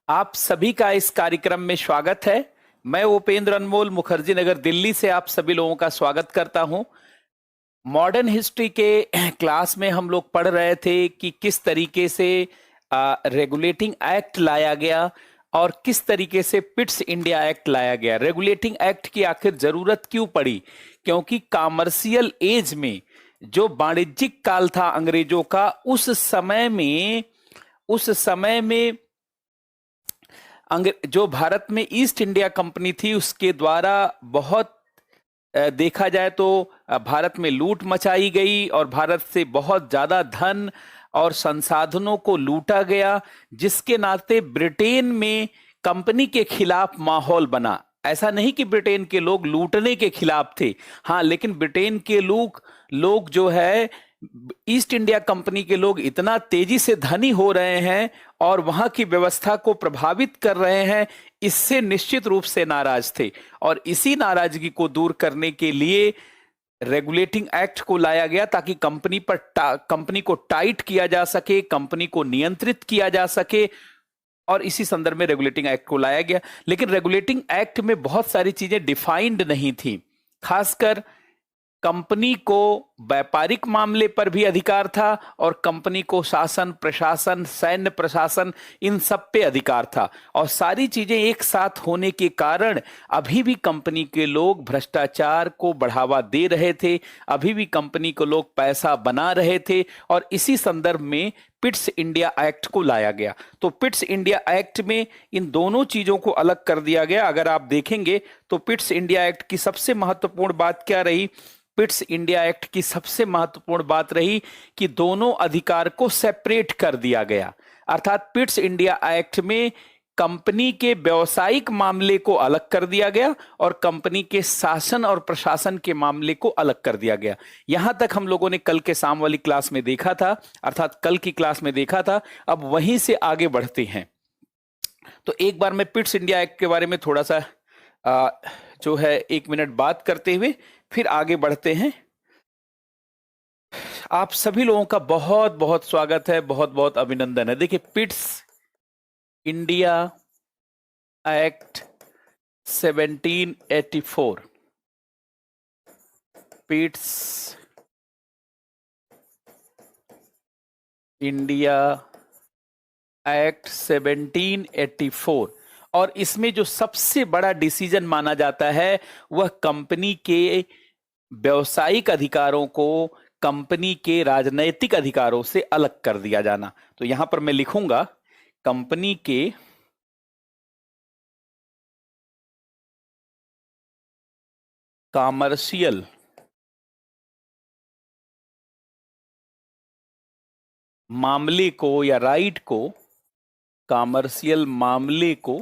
आप सभी का इस कार्यक्रम में स्वागत है। मैं उपेंद्र अनमोल मुखर्जी नगर दिल्ली से आप सभी लोगों का स्वागत करता हूं। मॉडर्न हिस्ट्री के क्लास में हम लोग पढ़ रहे थे कि किस तरीके से रेगुलेटिंग एक्ट लाया गया और किस तरीके से पिट्स इंडिया एक्ट लाया गया। रेगुलेटिंग एक्ट की आखिर जरूरत क्यों पड़ी? क्योंकि कॉमर्शियल एज में जो वाणिज्यिक काल था अंग्रेजों का, उस समय में जो भारत में ईस्ट इंडिया कंपनी थी उसके द्वारा बहुत देखा जाए तो भारत में लूट मचाई गई और भारत से बहुत ज्यादा धन और संसाधनों को लूटा गया, जिसके नाते ब्रिटेन में कंपनी के खिलाफ माहौल बना। ऐसा नहीं कि ब्रिटेन के लोग लूटने के खिलाफ थे, हाँ, लेकिन ब्रिटेन के लोग लोग जो है ईस्ट इंडिया कंपनी के लोग इतना तेजी से धनी हो रहे हैं और वहां की व्यवस्था को प्रभावित कर रहे हैं, इससे निश्चित रूप से नाराज थे। और इसी नाराजगी को दूर करने के लिए रेगुलेटिंग एक्ट को लाया गया ताकि कंपनी को टाइट किया जा सके, कंपनी को नियंत्रित किया जा सके, और इसी संदर्भ में रेगुलेटिंग एक्ट को लाया गया। लेकिन रेगुलेटिंग एक्ट में बहुत सारी चीजें डिफाइंड नहीं थी। खासकर कंपनी को व्यापारिक मामले पर भी अधिकार था और कंपनी को शासन प्रशासन सैन्य प्रशासन इन सब पे अधिकार था। और सारी चीजें एक साथ होने के कारण अभी भी कंपनी के लोग भ्रष्टाचार को बढ़ावा दे रहे थे, अभी भी कंपनी को लोग पैसा बना रहे थे, और इसी संदर्भ में पिट्स इंडिया एक्ट को लाया गया। तो पिट्स इंडिया एक्ट में इन दोनों चीजों को अलग कर दिया गया। अगर आप देखेंगे तो पिट्स इंडिया एक्ट की सबसे महत्वपूर्ण बात क्या रही? पिट्स इंडिया एक्ट की सबसे महत्वपूर्ण बात रही कि दोनों अधिकार को सेपरेट कर दिया गया। अर्थात पिट्स इंडिया एक्ट में कंपनी के व्यवसायिक मामले को अलग कर दिया गया और कंपनी के शासन और प्रशासन के मामले को अलग कर दिया गया। यहां तक हम लोगों ने कल के शाम वाली क्लास में देखा था, अर्थात कल की क्लास में देखा था। अब वहीं से आगे बढ़ते हैं। तो एक बार मैं पिट्स इंडिया एक्ट के बारे में थोड़ा सा जो है 1 मिनट बात करते हुए फिर आगे बढ़ते हैं। आप सभी लोगों का बहुत बहुत स्वागत है, बहुत बहुत अभिनंदन है। देखिए, Pitt's India act 1784, Pitt's India act 1784, और इसमें जो सबसे बड़ा डिसीजन माना जाता है वह कंपनी के व्यवसायिक अधिकारों को कंपनी के राजनैतिक अधिकारों से अलग कर दिया जाना। तो यहां पर मैं लिखूंगा कंपनी के कॉमर्शियल मामले को या राइट को, कॉमर्शियल मामले को,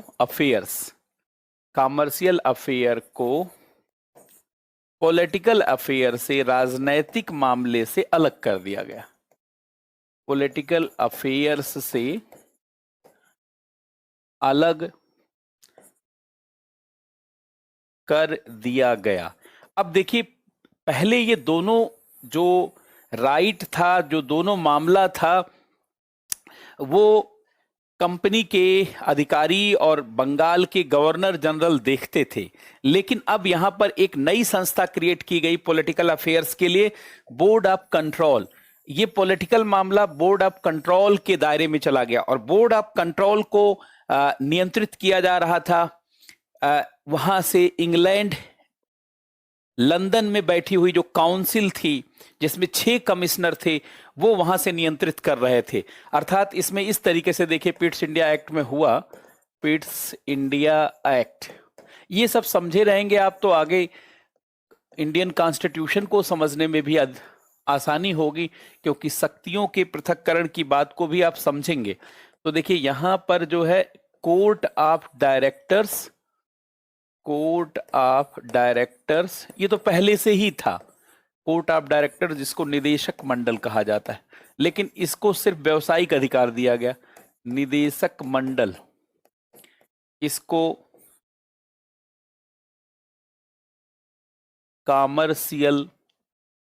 कॉमर्शियल अफेयर को पॉलिटिकल अफेयर से, राजनैतिक मामले से अलग कर दिया गया। पॉलिटिकल अफेयर्स से अलग कर दिया गया। अब देखिए, पहले ये दोनों जो राइट था, जो दोनों मामला था, वो कंपनी के अधिकारी और बंगाल के गवर्नर जनरल देखते थे। लेकिन अब यहां पर एक नई संस्था क्रिएट की गई पॉलिटिकल अफेयर्स के लिए, बोर्ड ऑफ कंट्रोल। ये पॉलिटिकल मामला बोर्ड ऑफ कंट्रोल के दायरे में चला गया और बोर्ड ऑफ कंट्रोल को नियंत्रित किया जा रहा था। वहां से इंग्लैंड, लंदन में बैठी हुई जो काउंसिल थी जिसमें 6 कमिश्नर थे, वो वहां से नियंत्रित कर रहे थे। अर्थात इसमें इस तरीके से देखिए, पिट्स इंडिया एक्ट में हुआ, पिट्स इंडिया एक्ट, ये सब समझे रहेंगे आप तो आगे इंडियन कॉन्स्टिट्यूशन को समझने में भी आसानी होगी, क्योंकि शक्तियों के पृथक्करण की बात को भी आप समझेंगे। तो देखिए यहां पर जो है court of directors, court of directors, ये तो पहले से ही था। कोर्ट ऑफ डायरेक्टर जिसको निदेशक मंडल कहा जाता है, लेकिन इसको सिर्फ व्यावसायिक अधिकार दिया गया। निदेशक मंडल, इसको कॉमर्शियल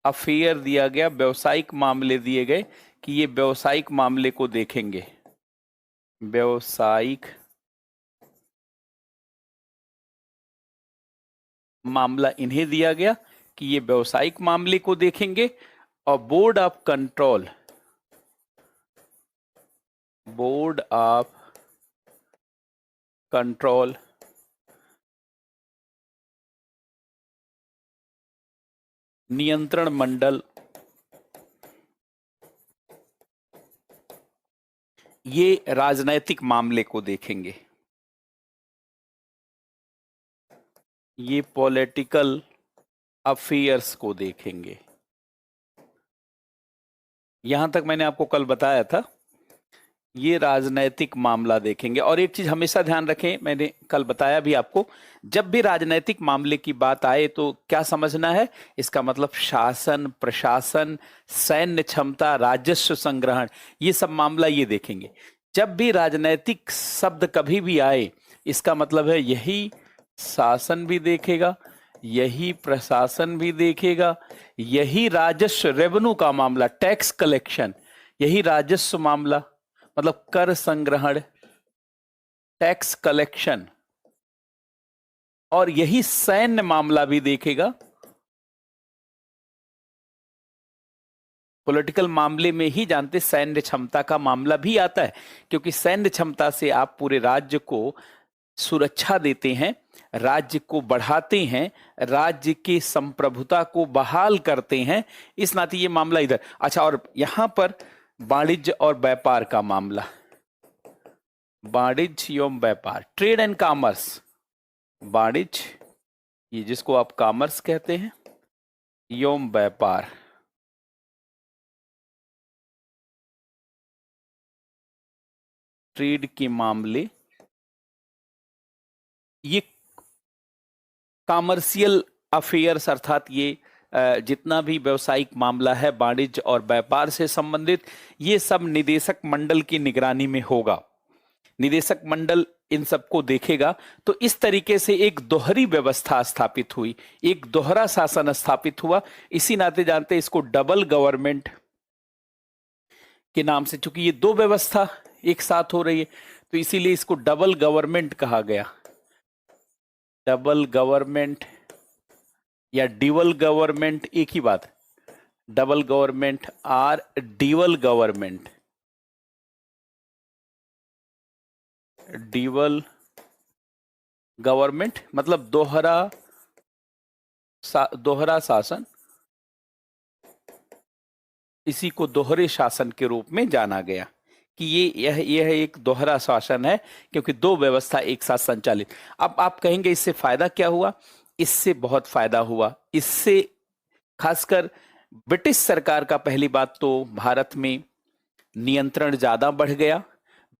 अफेयर दिया गया, व्यावसायिक मामले दिए गए कि ये व्यावसायिक मामले को देखेंगे, व्यावसायिक मामला इन्हें दिया गया कि ये व्यवसायिक मामले को देखेंगे, और बोर्ड ऑफ कंट्रोल नियंत्रण मंडल ये राजनैतिक मामले को देखेंगे, ये पॉलिटिकल अफेयर्स को देखेंगे। यहां तक मैंने आपको कल बताया था, ये राजनैतिक मामला देखेंगे। और एक चीज हमेशा ध्यान रखें, मैंने कल बताया भी आपको, जब भी राजनैतिक मामले की बात आए तो क्या समझना है, इसका मतलब शासन, प्रशासन, सैन्य क्षमता, राजस्व संग्रहण, ये सब मामला ये देखेंगे। जब भी राजनैतिक शब्द कभी भी आए, इसका मतलब है यही शासन भी देखेगा, यही प्रशासन भी देखेगा, यही राजस्व, रेवेन्यू का मामला, टैक्स कलेक्शन, यही राजस्व मामला, मतलब कर संग्रहण, टैक्स कलेक्शन, और यही सैन्य मामला भी देखेगा। पॉलिटिकल मामले में ही जानते सैन्य क्षमता का मामला भी आता है, क्योंकि सैन्य क्षमता से आप पूरे राज्य को सुरक्षा देते हैं, राज्य को बढ़ाते हैं, राज्य की संप्रभुता को बहाल करते हैं, इस नाते ये मामला इधर। अच्छा, और यहां पर वाणिज्य और व्यापार का मामला, वाणिज्य एवं व्यापार, ट्रेड एंड कॉमर्स, वाणिज्य ये जिसको आप कॉमर्स कहते हैं, एवं व्यापार, ट्रेड के मामले, ये कॉमर्शियल अफेयर्स, अर्थात ये जितना भी व्यवसायिक मामला है वाणिज्य और व्यापार से संबंधित, ये सब निदेशक मंडल की निगरानी में होगा। निदेशक मंडल इन सबको देखेगा। तो इस तरीके से एक दोहरी व्यवस्था स्थापित हुई, एक दोहरा शासन स्थापित हुआ। इसी नाते जानते इसको डबल गवर्नमेंट के नाम से, चूंकि ये दो व्यवस्था एक साथ हो रही है तो इसीलिए इसको डबल गवर्नमेंट कहा गया। डबल गवर्नमेंट या डिवल गवर्नमेंट एक ही बात, डबल गवर्नमेंट और डिवल गवर्नमेंट, डिवल गवर्नमेंट मतलब दोहरा शासन, इसी को दोहरे शासन के रूप में जाना गया कि यह एक दोहरा शासन है, क्योंकि दो व्यवस्था एक साथ संचालित। अब आप कहेंगे इससे फायदा क्या हुआ? इससे बहुत फायदा हुआ। इससे खासकर ब्रिटिश सरकार का, पहली बात तो भारत में नियंत्रण ज्यादा बढ़ गया,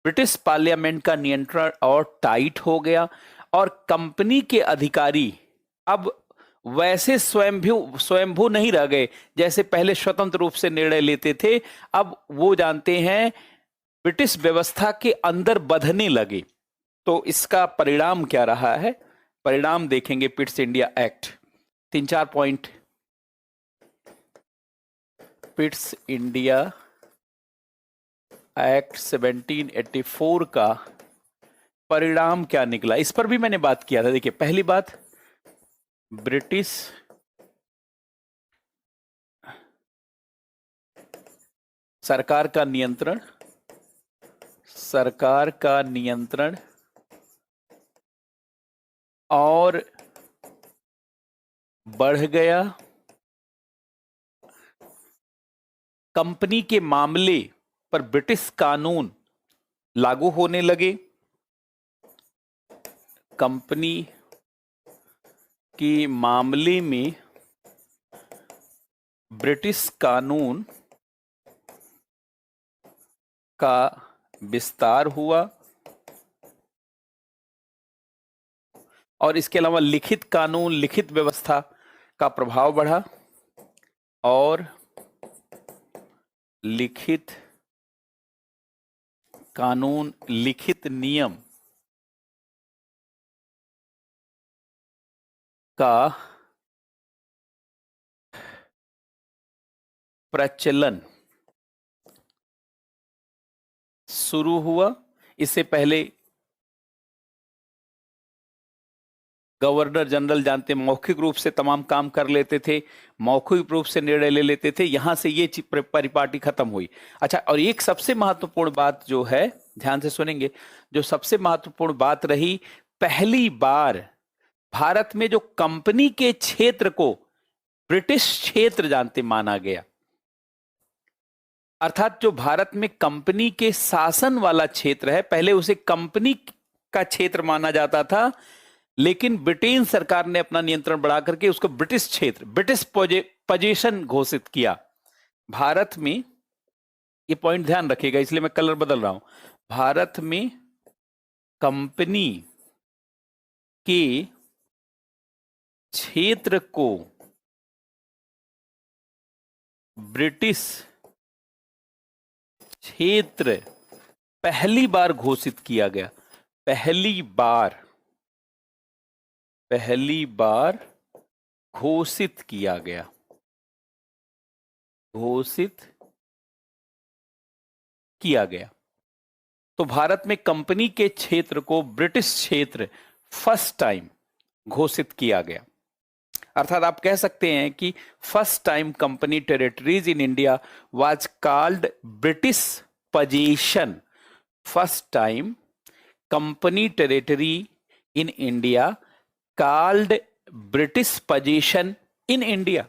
ब्रिटिश पार्लियामेंट का नियंत्रण और टाइट हो गया, और कंपनी के अधिकारी अब वैसे स्वयंभू नहीं रह गए जैसे पहले स्वतंत्र रूप से निर्णय लेते थे। अब वो जानते हैं ब्रिटिश व्यवस्था के अंदर बंधने लगे। तो इसका परिणाम क्या रहा है? परिणाम देखेंगे Pitt's India act, 3-4 point. Pitt's India act 1784 का परिणाम क्या निकला, इस पर भी मैंने बात किया था। देखिए, पहली बात, ब्रिटिश सरकार का नियंत्रण और बढ़ गया। कंपनी के मामले पर ब्रिटिश कानून लागू होने लगे। कंपनी के मामले में ब्रिटिश कानून का विस्तार हुआ, और इसके अलावा लिखित कानून, लिखित व्यवस्था का प्रभाव बढ़ा, और लिखित कानून, लिखित नियम का प्रचलन शुरू हुआ। इससे पहले गवर्नर जनरल जानते मौखिक रूप से तमाम काम कर लेते थे, मौखिक रूप से निर्णय ले लेते थे। यहां से ये परिपाटी खत्म हुई। अच्छा, और एक सबसे महत्वपूर्ण बात जो है, ध्यान से सुनेंगे, जो सबसे महत्वपूर्ण बात रही, पहली बार भारत में जो कंपनी के क्षेत्र को ब्रिटिश क्षेत्र जानते माना गया, अर्थात जो भारत में कंपनी के शासन वाला क्षेत्र है, पहले उसे कंपनी का क्षेत्र माना जाता था, लेकिन ब्रिटेन सरकार ने अपना नियंत्रण बढ़ा करके उसको ब्रिटिश क्षेत्र, ब्रिटिश पोजीशन घोषित किया। भारत में, ये पॉइंट ध्यान रखिएगा इसलिए मैं कलर बदल रहा हूं, भारत में कंपनी के क्षेत्र को ब्रिटिश क्षेत्र पहली बार घोषित किया गया। पहली बार घोषित किया गया, घोषित किया गया। तो भारत में कंपनी के क्षेत्र को ब्रिटिश क्षेत्र फर्स्ट टाइम घोषित किया गया। अर्थात आप कह सकते हैं कि first time company territories in India was called British position. First time company territory in India called British position in India.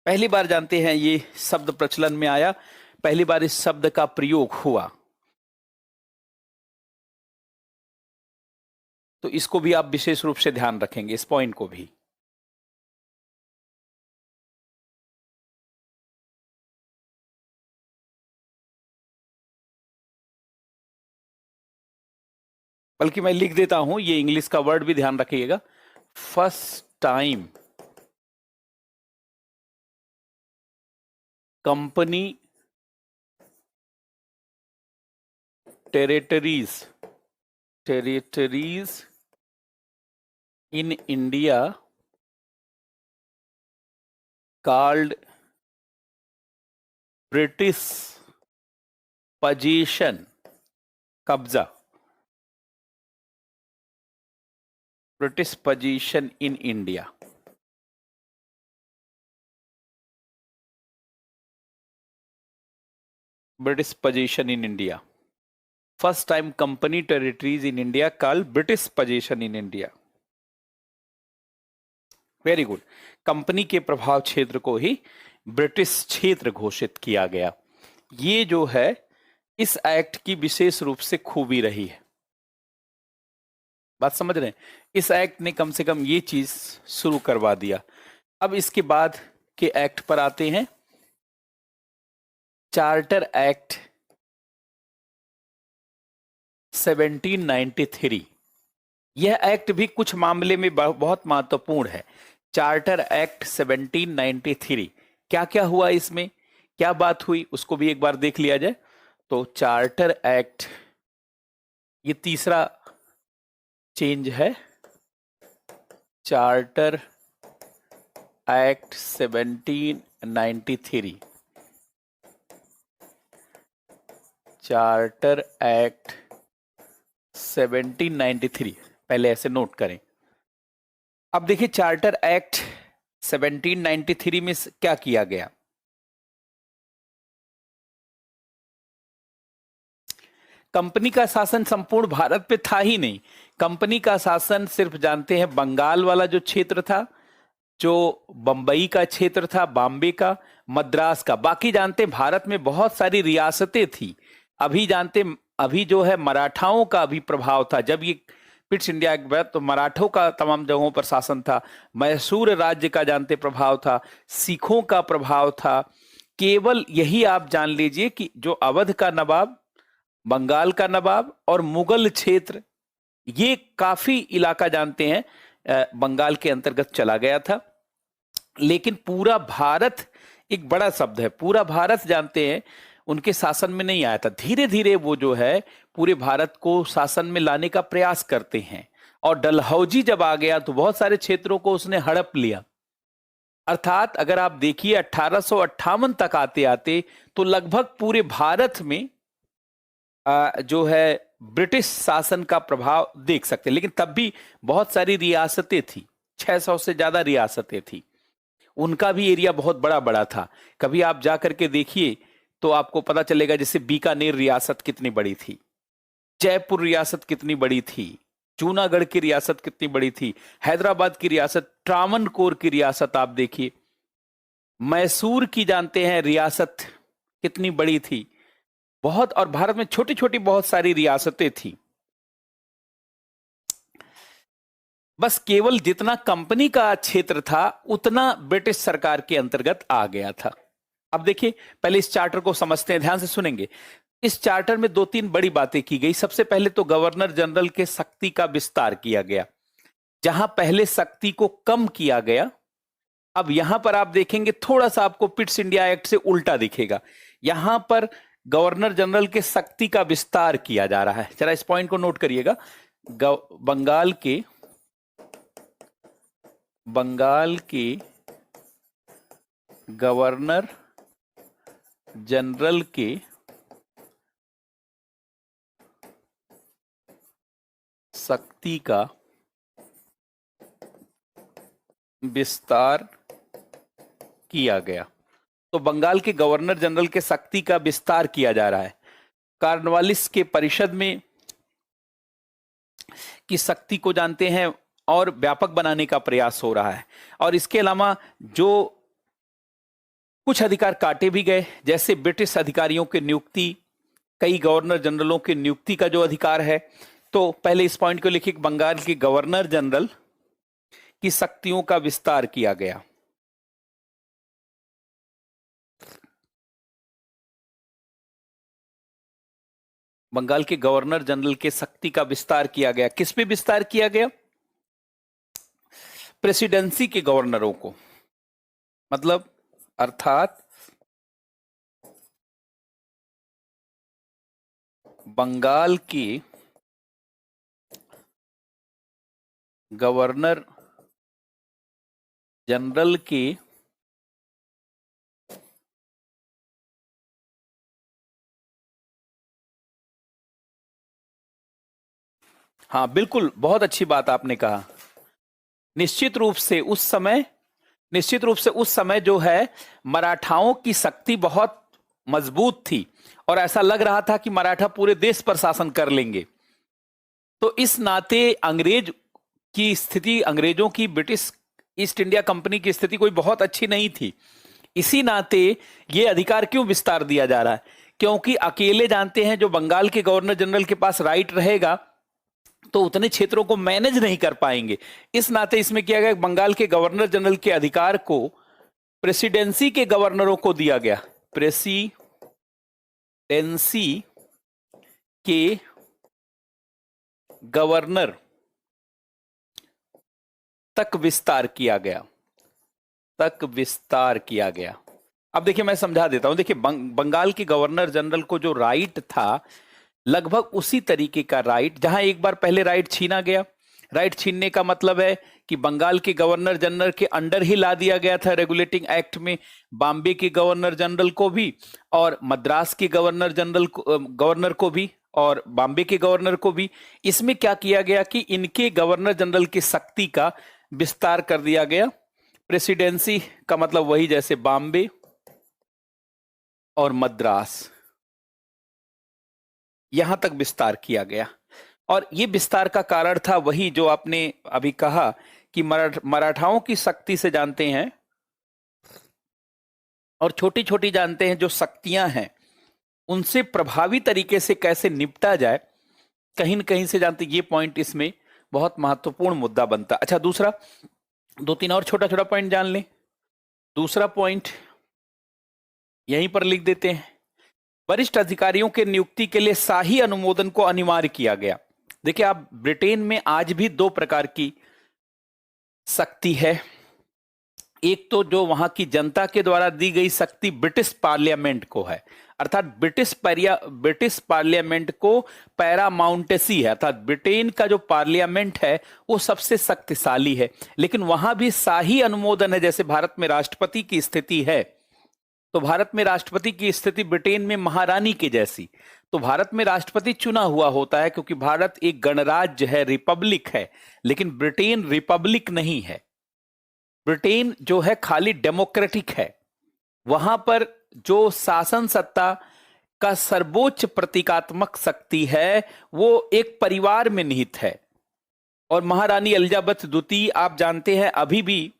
पहली बार जानते हैं ये शब्द प्रचलन में आया, पहली बार इस शब्द का प्रयोग हुआ। तो इसको भी आप विशेष रूप से ध्यान रखेंगे, इस पॉइंट को भी। बल्कि मैं लिख देता हूं, ये इंग्लिश का वर्ड भी ध्यान रखिएगा। First time company territories in India called British possession, कब्जा, British possession in India। British possession in India, first time company territories in India called British possession in India। Very good. Company के प्रभाव क्षेत्र को ही British क्षेत्र घोषित किया गया। ये जो है इस एक्ट की विशेष रूप से खूबी रही है। बात समझ रहे हैं? इस एक्ट ने कम से कम ये चीज शुरू करवा दिया। अब इसके बाद के एक्ट पर आते हैं। Charter act 1793। यह एक्ट भी कुछ मामले में बहुत महत्वपूर्ण है। चार्टर एक्ट 1793, क्या क्या हुआ इसमें, क्या बात हुई, उसको भी एक बार देख लिया जाए। तो चार्टर एक्ट, ये तीसरा चेंज है। चार्टर एक्ट 1793, चार्टर एक्ट 1793, पहले ऐसे नोट करें। अब देखिए चार्टर एक्ट 1793 में क्या किया गया। कंपनी का शासन संपूर्ण भारत पे था ही नहीं। कंपनी का शासन सिर्फ जानते हैं बंगाल वाला जो क्षेत्र था, जो बंबई का क्षेत्र था, बॉम्बे का, मद्रास का। बाकी जानते भारत में बहुत सारी रियासतें थी। अभी जानते, अभी जो है मराठाओं का भी प्रभाव था। जब ये पिट्स इंडिया के बाद तो मराठों का तमाम जगहों पर शासन था। मैसूर राज्य का जानते प्रभाव था, सिखों का प्रभाव था। केवल यही आप जान लीजिए कि जो अवध का नवाब, बंगाल का नवाब और मुगल क्षेत्र, ये काफी इलाका जानते हैं बंगाल के अंतर्गत चला गया था। लेकिन पूरा भारत एक बड़ा शब्द है, पूरा भारत जानते हैं उनके शासन में नहीं आया था। धीरे धीरे वो जो है पूरे भारत को शासन में लाने का प्रयास करते हैं। और डलहौजी जब आ गया तो बहुत सारे क्षेत्रों को उसने हड़प लिया। अर्थात अगर आप देखिए 1858 तक आते आते तो लगभग पूरे भारत में जो है ब्रिटिश शासन का प्रभाव देख सकते हैं। लेकिन तब भी बहुत सारी रियासतें थी, 600 से ज्यादा रियासतें थी, उनका भी एरिया बहुत बड़ा बड़ा था। कभी आप जा करके देखिए तो आपको पता चलेगा, जैसे बीकानेर रियासत कितनी बड़ी थी, जयपुर रियासत कितनी बड़ी थी, जूनागढ़ की रियासत कितनी बड़ी थी, हैदराबाद की रियासत, ट्रावनकोर की रियासत आप देखिए, मैसूर की जानते हैं रियासत कितनी बड़ी थी, बहुत। और भारत में छोटी छोटी बहुत सारी रियासतें थी। बस केवल जितना कंपनी का क्षेत्र था उतना ब्रिटिश सरकार के अंतर्गत आ गया था। अब देखिए, पहले इस चार्टर को समझते हैं, ध्यान से सुनेंगे। इस चार्टर में दो तीन बड़ी बातें की गई। सबसे पहले तो गवर्नर जनरल के शक्ति का विस्तार किया गया। जहां पहले शक्ति को कम किया गया, अब यहां पर आप देखेंगे थोड़ा सा आपको पिट्स इंडिया एक्ट से उल्टा दिखेगा। यहां पर गवर्नर जनरल के शक्ति का विस्तार किया जा रहा है। जरा इस पॉइंट को नोट करिएगा। बंगाल के गवर्नर जनरल के शक्ति का विस्तार किया गया। तो बंगाल के गवर्नर जनरल के शक्ति का विस्तार किया जा रहा है। कॉर्नवालिस के परिषद में की शक्ति को जानते हैं और व्यापक बनाने का प्रयास हो रहा है। और इसके अलावा जो कुछ अधिकार काटे भी गए, जैसे ब्रिटिश अधिकारियों की नियुक्ति, कई गवर्नर जनरलों की नियुक्ति का जो अधिकार है। तो पहले इस पॉइंट को लिखिए, बंगाल के गवर्नर जनरल की शक्तियों का विस्तार किया गया। बंगाल के गवर्नर जनरल के शक्ति का विस्तार किया गया। किस पे विस्तार किया गया? प्रेसिडेंसी के गवर्नरों को, मतलब अर्थात बंगाल के गवर्नर जनरल के हाँ बिल्कुल, बहुत अच्छी बात आपने कहा। निश्चित रूप से उस समय जो है मराठाओं की शक्ति बहुत मजबूत थी और ऐसा लग रहा था कि मराठा पूरे देश पर शासन कर लेंगे। तो इस नाते अंग्रेजों की ब्रिटिश ईस्ट इंडिया कंपनी की स्थिति कोई बहुत अच्छी नहीं थी। इसी नाते ये अधिकार क्यों विस्तार दिया जा रहा है? क्योंकि अकेले जानते हैं जो बंगाल के गवर्नर जनरल के पास राइट रहेगा तो उतने क्षेत्रों को मैनेज नहीं कर पाएंगे। इस नाते इसमें किया गया, बंगाल के गवर्नर जनरल के अधिकार को प्रेसिडेंसी के गवर्नरों को दिया गया। प्रेसिडेंसी के गवर्नर तक विस्तार किया गया। अब देखिए, मैं समझा देता हूं। देखिए, बंगाल के गवर्नर जनरल को जो राइट था, लगभग उसी तरीके का राइट, जहां एक बार पहले राइट छीना गया। राइट छीनने का मतलब है कि बंगाल के गवर्नर जनरल के अंडर ही ला दिया गया था रेगुलेटिंग एक्ट में बॉम्बे के गवर्नर जनरल को भी, और मद्रास के गवर्नर को भी, और बॉम्बे के गवर्नर को भी। इसमें क्या किया गया कि इनके गवर्नर जनरल की शक्ति का विस्तार कर दिया गया। प्रेसिडेंसी का मतलब वही जैसे बॉम्बे और मद्रास, यहां तक विस्तार किया गया। और ये विस्तार का कारण था वही जो आपने अभी कहा कि मराठाओं की शक्ति से जानते हैं और छोटी छोटी जानते हैं जो शक्तियां हैं उनसे प्रभावी तरीके से कैसे निपटा जाए, कहीं न कहीं से जानते। ये पॉइंट इसमें बहुत महत्वपूर्ण मुद्दा बनता। अच्छा, दूसरा, दो तीन और छोटा छोटा पॉइंट जान लें। दूसरा पॉइंट यहीं पर लिख देते हैं। वरिष्ठ अधिकारियों के नियुक्ति के लिए शाही अनुमोदन को अनिवार्य किया गया। देखिए, आप ब्रिटेन में आज भी दो प्रकार की शक्ति है। एक तो जो वहां की जनता के द्वारा दी गई शक्ति ब्रिटिश पार्लियामेंट को है, अर्थात ब्रिटिश पार्लियामेंट को पैरामाउंटेसी है, अर्थात ब्रिटेन का जो पार्लियामेंट है वो सबसे शक्तिशाली है। लेकिन वहां भी शाही अनुमोदन है। जैसे भारत में राष्ट्रपति की स्थिति है, तो भारत में राष्ट्रपति की स्थिति ब्रिटेन में महारानी के जैसी। तो भारत में राष्ट्रपति चुना हुआ होता है, क्योंकि भारत एक गणराज्य है, रिपब्लिक है। लेकिन ब्रिटेन रिपब्लिक नहीं है। ब्रिटेन जो है खाली डेमोक्रेटिक है। वहां पर जो शासन सत्ता का सर्वोच्च प्रतीकात्मक शक्ति है वो एक परिवार में निहित है। और महारानी एलिजाबेथ द्वितीय, आप जानते हैं, अभी भी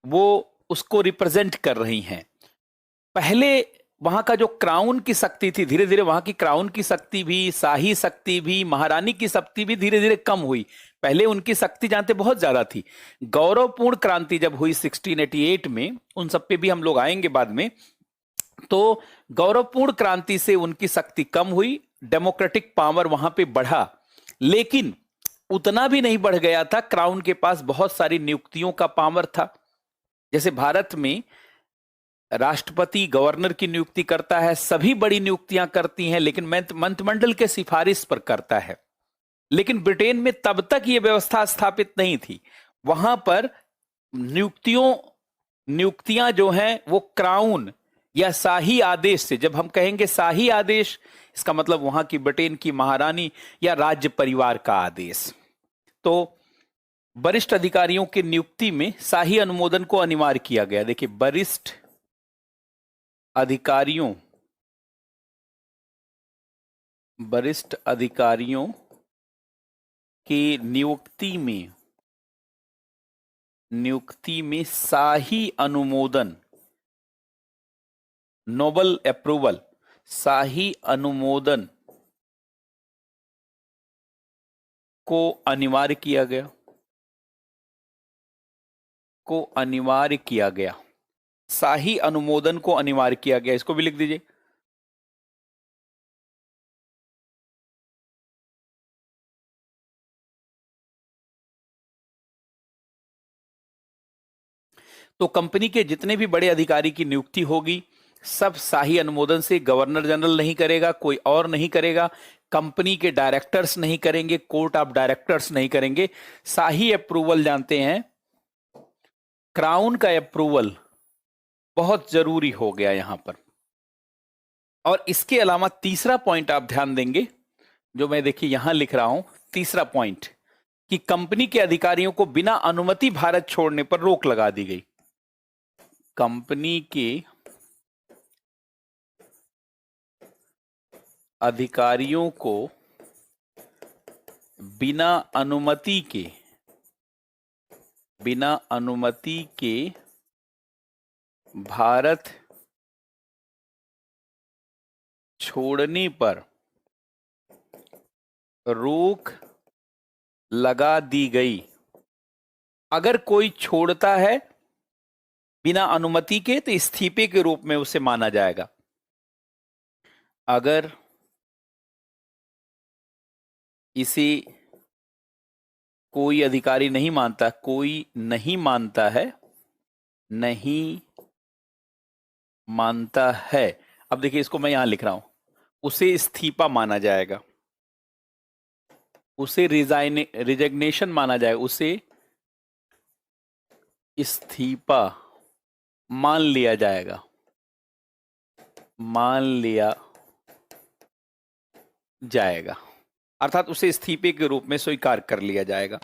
वो उसको रिप्रेजेंट कर रही हैं। पहले वहां का जो क्राउन की शक्ति थी, धीरे धीरे वहां की क्राउन की शक्ति भी, शाही शक्ति भी, महारानी की शक्ति भी धीरे धीरे कम हुई। पहले उनकी शक्ति जानते बहुत ज्यादा थी। गौरवपूर्ण क्रांति जब हुई 1688 में, उन सब पे भी हम लोग आएंगे बाद में, तो गौरवपूर्ण क्रांति से उनकी शक्ति कम हुई, डेमोक्रेटिक पावर वहां पे बढ़ा। लेकिन उतना भी नहीं बढ़ गया था। क्राउन के पास बहुत सारी नियुक्तियों का पावर था। जैसे भारत में राष्ट्रपति गवर्नर की नियुक्ति करता है, सभी बड़ी नियुक्तियां करती हैं, लेकिन मंत्रिमंडल के सिफारिश पर करता है। लेकिन ब्रिटेन में तब तक यह व्यवस्था स्थापित नहीं थी। वहां पर नियुक्तियां जो हैं वो क्राउन या शाही आदेश से, जब हम कहेंगे शाही आदेश, इसका मतलब वहां की ब्रिटेन की महारानी या राज्य परिवार का आदेश। तो वरिष्ठ अधिकारियों की नियुक्ति में शाही अनुमोदन को अनिवार्य किया गया। देखिए, वरिष्ठ अधिकारियों की नियुक्ति में शाही अनुमोदन, नोबल अप्रूवल, शाही अनुमोदन को अनिवार्य किया गया। शाही अनुमोदन को अनिवार्य किया गया, इसको भी लिख दीजिए। तो कंपनी के जितने भी बड़े अधिकारी की नियुक्ति होगी सब शाही अनुमोदन से, गवर्नर जनरल नहीं करेगा, कोई और नहीं करेगा, कंपनी के डायरेक्टर्स नहीं करेंगे, कोर्ट ऑफ डायरेक्टर्स नहीं करेंगे। शाही अप्रूवल, जानते हैं क्राउन का अप्रूवल बहुत जरूरी हो गया यहां पर। और इसके अलावा तीसरा पॉइंट आप ध्यान देंगे, जो मैं देखिए यहां लिख रहा हूं, तीसरा पॉइंट, कि कंपनी के अधिकारियों को बिना अनुमति भारत छोड़ने पर रोक लगा दी गई। कंपनी के अधिकारियों को बिना अनुमति के भारत छोड़ने पर रोक लगा दी गई। अगर कोई छोड़ता है बिना अनुमति के तो इस्तीफे के रूप में उसे माना जाएगा। अगर इसे कोई अधिकारी नहीं मानता है, अब देखिए इसको मैं यहां लिख रहा हूं, उसे इस्तीफा माना जाएगा, उसे रिजिग्नेशन माना जाएगा, उसे इस्तीफा मान लिया जाएगा, अर्थात उसे इस्तीफे के रूप में स्वीकार कर लिया जाएगा।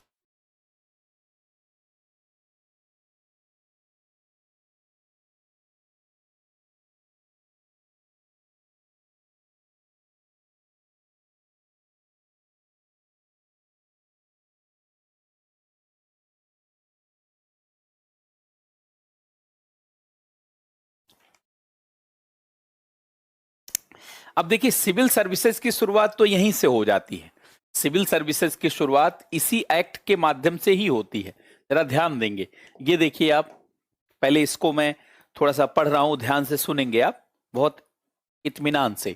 अब देखिए, सिविल सर्विसेज की शुरुआत तो यहीं से हो जाती है। सिविल सर्विसेज की शुरुआत इसी एक्ट के माध्यम से ही होती है। जरा ध्यान देंगे, ये देखिए आप, पहले इसको मैं थोड़ा सा पढ़ रहा हूं, ध्यान से सुनेंगे आप बहुत इत्मीनान से।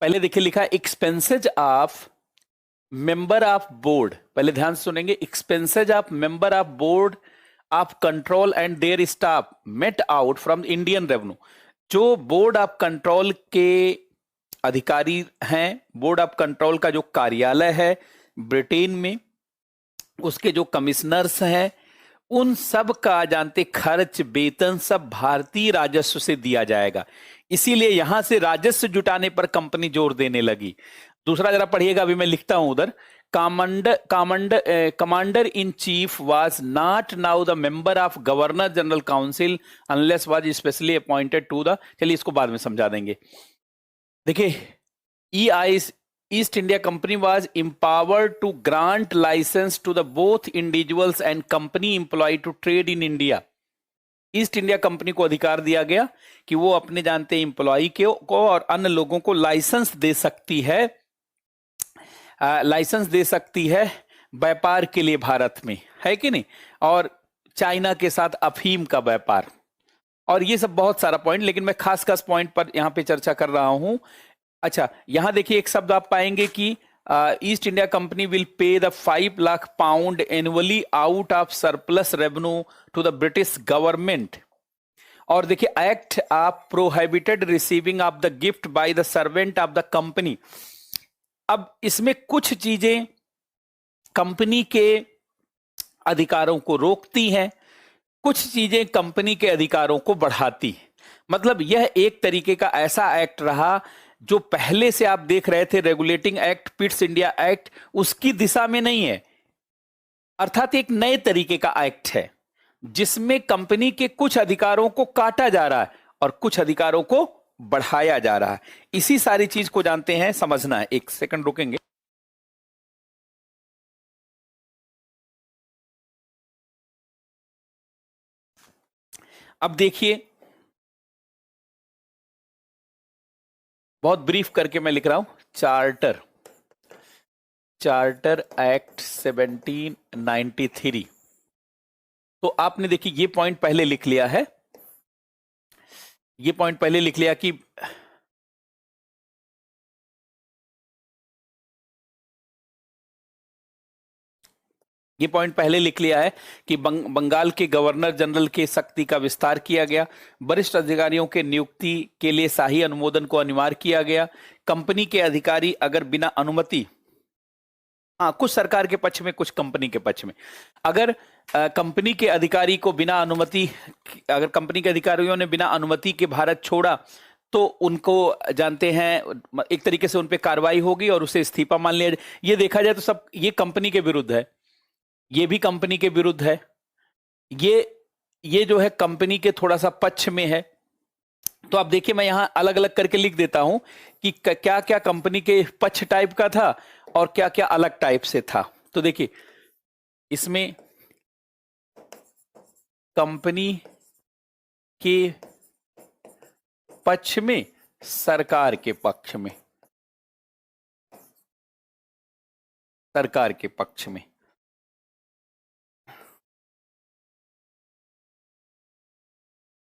पहले देखिए लिखा, expenses of member of board, पहले ध्यान से सुनेंगे, expenses of member of board of control and their staff met out from Indian revenue. जो बोर्ड ऑफ कंट्रोल के अधिकारी हैं, बोर्ड ऑफ कंट्रोल का जो कार्यालय है ब्रिटेन में, उसके जो कमिश्नर्स हैं, उन सब का जानते खर्च वेतन सब भारतीय राजस्व से दिया जाएगा। इसीलिए यहां से राजस्व जुटाने पर कंपनी जोर देने लगी। दूसरा जरा पढ़िएगा, अभी मैं लिखता हूं उधर। Commander in chief was not now the member of governor general council unless was specially appointed to the, चलिए इसको बाद में समझा देंगे। देखिए, East India Company was empowered to grant license to the both individuals and company employee to trade in India. East India company को अधिकार दिया गया कि वो अपने जानते एम्प्लॉय को और अन्य लोगों को लाइसेंस दे सकती है व्यापार के लिए भारत में, है कि नहीं, और चाइना के साथ अफीम का व्यापार और ये सब बहुत सारा पॉइंट, लेकिन मैं खास खास पॉइंट पर यहां पे चर्चा कर रहा हूं। अच्छा, यहां देखिए एक शब्द आप पाएंगे कि East India Company will pay the 5 lakh pound annually out of surplus revenue to the British government. और देखिए, act of prohibited receiving of the gift by the servant of the company. अब इसमें कुछ चीजें कंपनी के अधिकारों को रोकती हैं, कुछ चीजें कंपनी के अधिकारों को बढ़ाती हैं। मतलब यह एक तरीके का ऐसा एक्ट रहा जो पहले से आप देख रहे थे regulating act, Pitt's India act, उसकी दिशा में नहीं है। अर्थात एक नए तरीके का एक्ट है जिसमें कंपनी के कुछ अधिकारों को काटा जा रहा है और कुछ अधिकारों को बढ़ाया जा रहा है। इसी सारी चीज को जानते हैं, समझना है। एक सेकंड रुकेंगे। अब देखिए, बहुत ब्रीफ करके मैं लिख रहा हूं। Charter act 1793। तो आपने देखिए ये पॉइंट पहले लिख लिया है, ये पॉइंट पहले लिख लिया कि ये पॉइंट पहले लिख लिया है कि बंगाल के गवर्नर जनरल के शक्ति का विस्तार किया गया। वरिष्ठ अधिकारियों के नियुक्ति के लिए शाही अनुमोदन को अनिवार्य किया गया। कंपनी के अधिकारी अगर बिना अनुमति, हाँ, कुछ सरकार के पक्ष में, कुछ कंपनी के पक्ष में, अगर कंपनी के अधिकारी को बिना अनुमति, अगर कंपनी के अधिकारियों ने बिना अनुमति के भारत छोड़ा तो उनको जानते हैं एक तरीके से उन पे कार्रवाई होगी और उसे इस्तीफा मान लिया। ये देखा जाए तो सब ये कंपनी के विरुद्ध है, ये भी कंपनी के विरुद्ध है, ये जो है कंपनी के थोड़ा सा पक्ष में है। तो आप देखिए, मैं यहां अलग अलग करके लिख देता हूं कि क्या क्या कंपनी के पक्ष टाइप का था और क्या क्या अलग टाइप से था। तो देखिए, इसमें कंपनी के पक्ष में, सरकार के पक्ष में, सरकार के पक्ष में।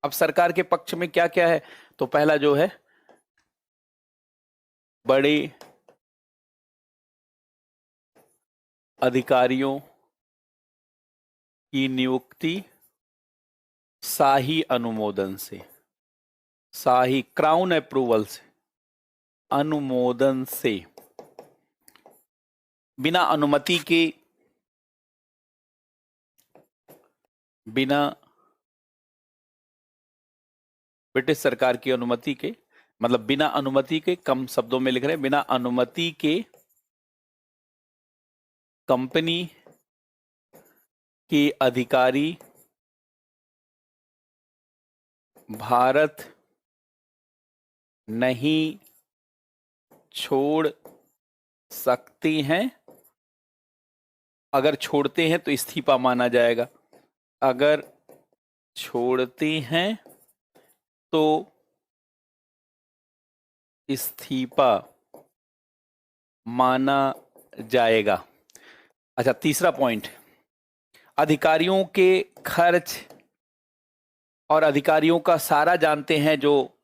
अब सरकार के पक्ष में क्या क्या है, तो पहला जो है, बड़े अधिकारियों की नियुक्ति शाही अनुमोदन से, शाही क्राउन अप्रूवल से, अनुमोदन से, बिना अनुमति के, बिना ब्रिटिश सरकार की अनुमति के, मतलब बिना अनुमति के, कम शब्दों में लिख रहे हैं, बिना अनुमति के कंपनी के अधिकारी भारत नहीं छोड़ सकती हैं। अगर छोड़ते हैं तो इस्तीफा माना जाएगा, अगर छोड़ते हैं तो इस्तीफा माना जाएगा। अच्छा, तीसरा पॉइंट, अधिकारियों के खर्च और अधिकारियों का सारा जानते हैं, जो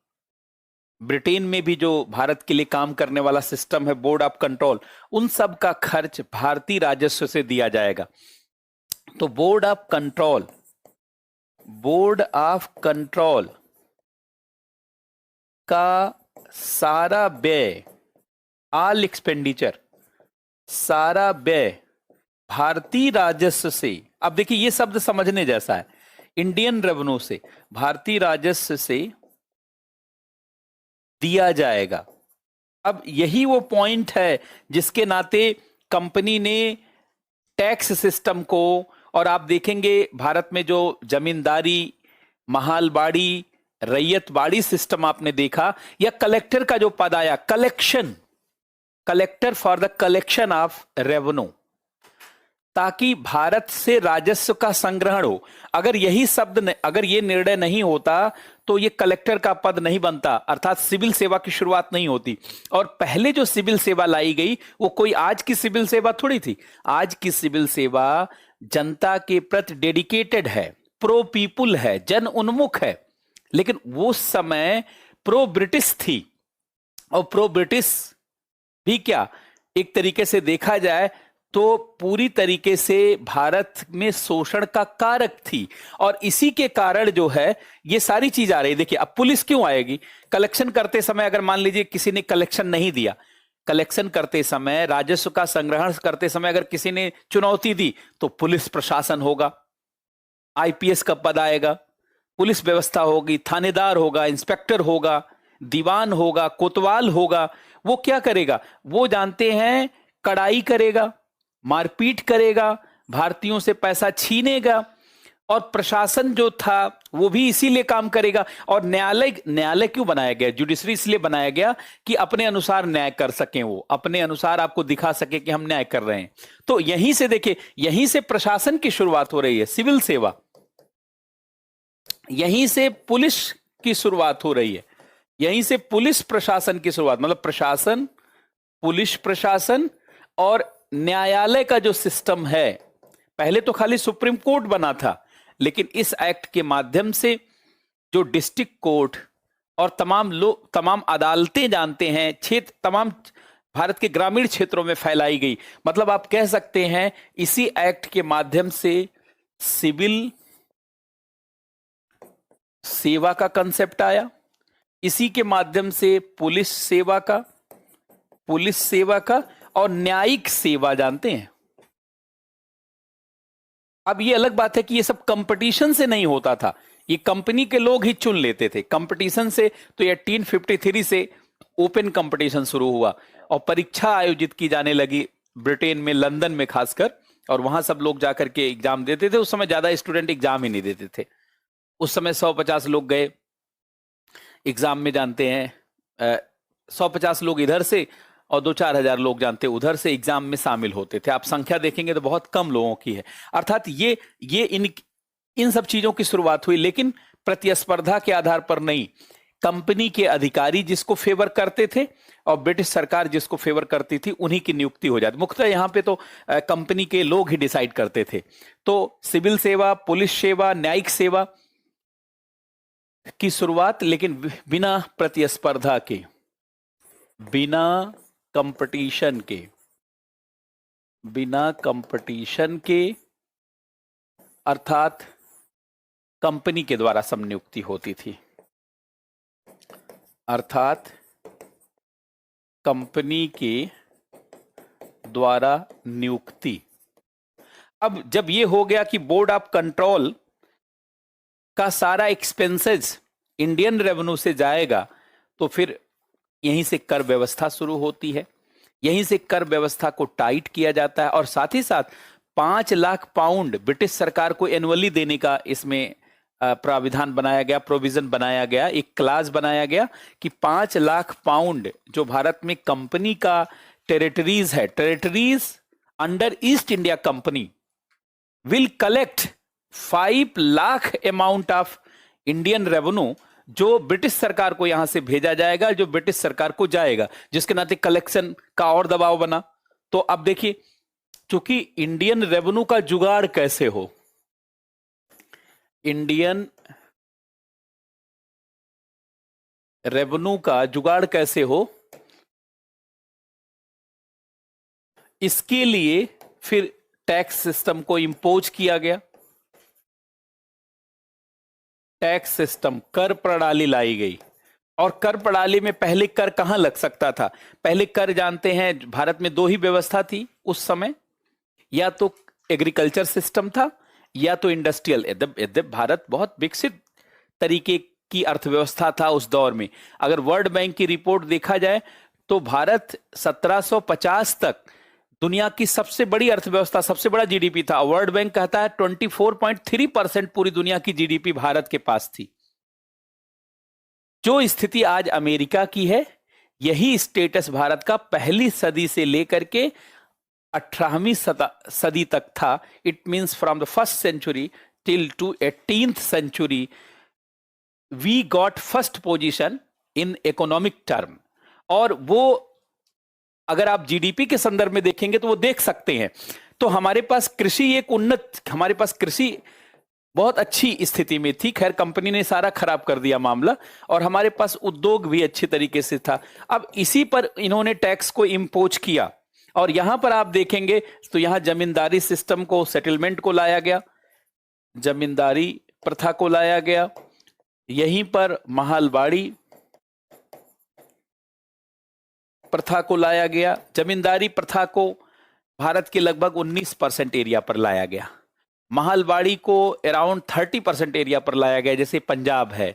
ब्रिटेन में भी जो भारत के लिए काम करने वाला सिस्टम है, बोर्ड ऑफ कंट्रोल, उन सब का खर्च भारतीय राजस्व से दिया जाएगा। तो बोर्ड ऑफ कंट्रोल का सारा व्यय, ऑल एक्सपेंडिचर, सारा व्यय भारतीय राजस्व से, अब देखिए ये शब्द समझने जैसा है, इंडियन रेवेन्यू से, भारतीय राजस्व से दिया जाएगा। अब यही वो पॉइंट है जिसके नाते कंपनी ने टैक्स सिस्टम को, और आप देखेंगे भारत में जो जमींदारी, महालबाड़ी, रैयतबाड़ी सिस्टम आपने देखा, या कलेक्टर का जो पद आया, collector for the collection of revenue, ताकि भारत से राजस्व का संग्रहण हो। अगर यही शब्द, अगर ये निर्णय नहीं होता तो ये कलेक्टर का पद नहीं बनता, अर्थात सिविल सेवा की शुरुआत नहीं होती। और पहले जो सिविल सेवा लाई गई वो कोई आज की सिविल सेवा थोड़ी थी। आज की सिविल सेवा जनता के प्रति डेडिकेटेड है, प्रो पीपुल है, जन उन्मुख है। लेकिन वो समय प्रो ब्रिटिश थी, और प्रो ब्रिटिश भी क्या, एक तरीके से देखा जाए तो पूरी तरीके से भारत में शोषण का कारक थी। और इसी के कारण जो है ये सारी चीज आ रही है। देखिए अब पुलिस क्यों आएगी? कलेक्शन करते समय अगर मान लीजिए किसी ने कलेक्शन नहीं दिया, कलेक्शन करते समय, राजस्व का संग्रहण करते समय अगर किसी ने चुनौती दी तो पुलिस प्रशासन होगा, आईपीएस का पद आएगा, पुलिस व्यवस्था होगी, थानेदार होगा, इंस्पेक्टर होगा, दीवान होगा, कोतवाल होगा। वो क्या करेगा? वो जानते हैं कड़ाई करेगा, मारपीट करेगा, भारतीयों से पैसा छीनेगा। और प्रशासन जो था वो भी इसीलिए काम करेगा। और न्यायालय क्यों बनाया गया? जुडिशरी इसलिए बनाया गया कि अपने अनुसार न्याय कर सकें, वो अपने अनुसार आपको दिखा सके कि हम न्याय कर रहे हैं। तो यहीं से देखिए, यहीं से प्रशासन की शुरुआत हो रही है, सिविल सेवा, यहीं से पुलिस की शुरुआत हो रही है, यहीं से पुलिस प्रशासन की शुरुआत, मतलब प्रशासन, पुलिस प्रशासन और न्यायालय का जो सिस्टम है। पहले तो खाली सुप्रीम कोर्ट बना था, लेकिन इस एक्ट के माध्यम से जो डिस्ट्रिक्ट कोर्ट और तमाम अदालतें जानते हैं, क्षेत्र तमाम भारत के ग्रामीण क्षेत्रों में फैलाई गई। मतलब आप कह सकते हैं इसी एक्ट के माध्यम से सिविल सेवा का कंसेप्ट आया, इसी के माध्यम से पुलिस सेवा का और न्यायिक सेवा जानते हैं। अब ये अलग बात है कि ये सब कंपटीशन से नहीं होता था, ये कंपनी के लोग ही चुन लेते थे। कंपटीशन से तो 1853 से ओपन कंपटीशन शुरू हुआ और परीक्षा आयोजित की जाने लगी ब्रिटेन में, लंदन में खासकर, और वहां सब लोग जाकर के एग्जाम देते थे। उस समय ज्यादा स्टूडेंट एग्जाम ही नहीं देते थे। उस समय 150 लोग गए एग्जाम में, जानते हैं 150 लोग इधर से और 2-4 हजार लोग जानते उधर से एग्जाम में शामिल होते थे। आप संख्या देखेंगे तो बहुत कम लोगों की है। अर्थात ये इन सब चीजों की शुरुआत हुई, लेकिन प्रतिस्पर्धा के आधार पर नहीं। कंपनी के अधिकारी जिसको फेवर करते थे और ब्रिटिश सरकार जिसको फेवर करती थी, उन्हीं की नियुक्ति हो जाती। मुख्यतः यहां पे तो कंपनी के लोग ही डिसाइड करते थे। तो सिविल सेवा, पुलिस सेवा, न्यायिक सेवा की शुरुआत, लेकिन बिना प्रतिस्पर्धा के, बिना कंपटीशन के, अर्थात कंपनी के द्वारा सब नियुक्ति होती थी, अर्थात कंपनी के द्वारा नियुक्ति। अब जब ये हो गया कि बोर्ड ऑफ कंट्रोल का सारा एक्सपेंसेस इंडियन रेवेन्यू से जाएगा, तो फिर यहीं से कर व्यवस्था शुरू होती है, यहीं से कर व्यवस्था को टाइट किया जाता है। और साथ ही साथ 5 लाख पाउंड ब्रिटिश सरकार को एनुअली देने का इसमें प्राविधान बनाया गया, प्रोविजन बनाया गया, एक क्लास बनाया गया कि 5 लाख पाउंड जो भारत में कंपनी का टेरिटरीज है, territories under east India Company will collect 5 lakh amount of Indian revenue, जो ब्रिटिश सरकार को यहां से भेजा जाएगा, जो ब्रिटिश सरकार को जाएगा, जिसके नाते कलेक्शन का और दबाव बना। तो अब देखिए, चूंकि इंडियन रेवेन्यू का जुगाड़ कैसे हो, इंडियन रेवेन्यू का जुगाड़ कैसे हो, इसके लिए फिर टैक्स सिस्टम को इंपोज किया गया। टैक्स सिस्टम, कर प्रणाली लाई गई। और कर प्रणाली में पहले कर कहां लग सकता था? पहले कर जानते हैं भारत में 2 ही व्यवस्था थी उस समय, या तो एग्रीकल्चर सिस्टम था या तो इंडस्ट्रियल। यद्यप भारत बहुत विकसित तरीके की अर्थव्यवस्था था उस दौर में। अगर वर्ल्ड बैंक की रिपोर्ट देखा जाए तो भारत 1750 तक दुनिया की सबसे बड़ी अर्थव्यवस्था, सबसे बड़ा जीडीपी था। वर्ल्ड बैंक कहता है 24.3% पूरी दुनिया की जीडीपी भारत के पास थी। जो स्थिति आज अमेरिका की है, यही स्टेटस भारत का पहली सदी से लेकर के 18वीं सदी तक था। It means from the first century till to 18th century we got first position in economic term. और वो अगर आप जीडीपी के संदर्भ में देखेंगे तो वो देख सकते हैं। तो हमारे पास कृषि एक उन्नत, हमारे पास कृषि बहुत अच्छी स्थिति में थी। खैर कंपनी ने सारा खराब कर दिया मामला, और हमारे पास उद्योग भी अच्छी तरीके से था। अब इसी पर इन्होंने टैक्स को इम्पोज किया, और यहां पर आप देखेंगे तो यहां जमींदारी सिस्टम को, सेटलमेंट को लाया गया, जमींदारी प्रथा को लाया गया। यहीं पर महलबाड़ी प्रथा को लाया गया। जमींदारी प्रथा को भारत के लगभग 19% एरिया पर लाया गया। महलबाड़ी को अराउंड 30% एरिया पर लाया गया, जैसे पंजाब है,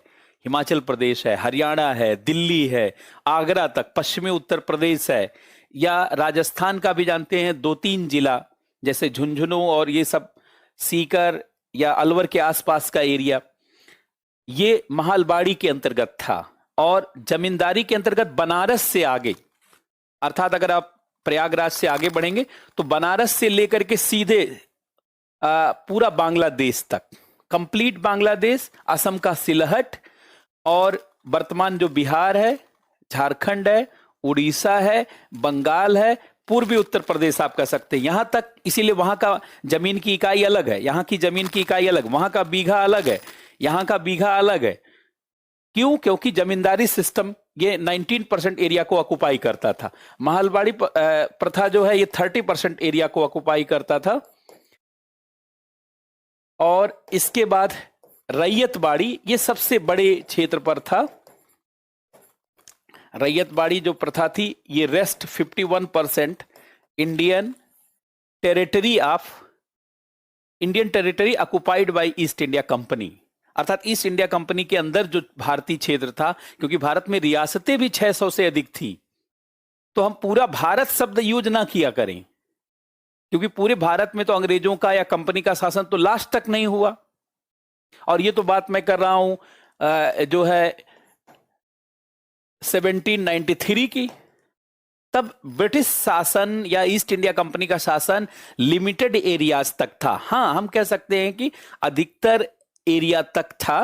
हिमाचल प्रदेश है, हरियाणा है, दिल्ली है, आगरा तक, पश्चिमी उत्तर प्रदेश है, या राजस्थान का भी जानते हैं 2-3 जिला जैसे झुंझुनू और ये सब, सीकर या अलवर के आसपास का एरिया, ये महलबाड़ी के अंतर्गत था। और जमींदारी के अंतर्गत बनारस से आगे, अर्थात अगर आप प्रयागराज से आगे बढ़ेंगे तो बनारस से लेकर के सीधे पूरा बांग्लादेश तक, कंप्लीट बांग्लादेश, असम का सिलहट, और वर्तमान जो बिहार है, झारखंड है, उड़ीसा है, बंगाल है, पूर्वी उत्तर प्रदेश आप कह सकते हैं, यहां तक। इसीलिए वहां का जमीन की इकाई अलग है, यहां की जमीन की इकाई अलग, वहां का बीघा अलग है, यहां का बीघा अलग है। क्यों? क्योंकि जमींदारी सिस्टम ये 19% एरिया को ऑक्युपाई करता था। महलबाड़ी प्रथा जो है ये 30% एरिया को ऑक्युपाई करता था। और इसके बाद रैयतबाड़ी, ये सबसे बड़े क्षेत्र पर था। रैयतबाड़ी जो प्रथा थी, ये rest 51% Indian territory occupied by east India company, अर्थात ईस्ट इंडिया कंपनी के अंदर जो भारतीय क्षेत्र था, क्योंकि भारत में रियासतें भी 600 से अधिक थी, तो हम पूरा भारत शब्द यूज ना किया करें, क्योंकि पूरे भारत में तो अंग्रेजों का या कंपनी का शासन तो लास्ट तक नहीं हुआ। और ये तो बात मैं कर रहा हूं जो है 1793 की। तब ब्रिटिश शासन या ईस्ट इंडिया कंपनी का शासन लिमिटेड एरियाज तक था। हां, हम कह सकते हैं कि अधिकतर एरिया तक था,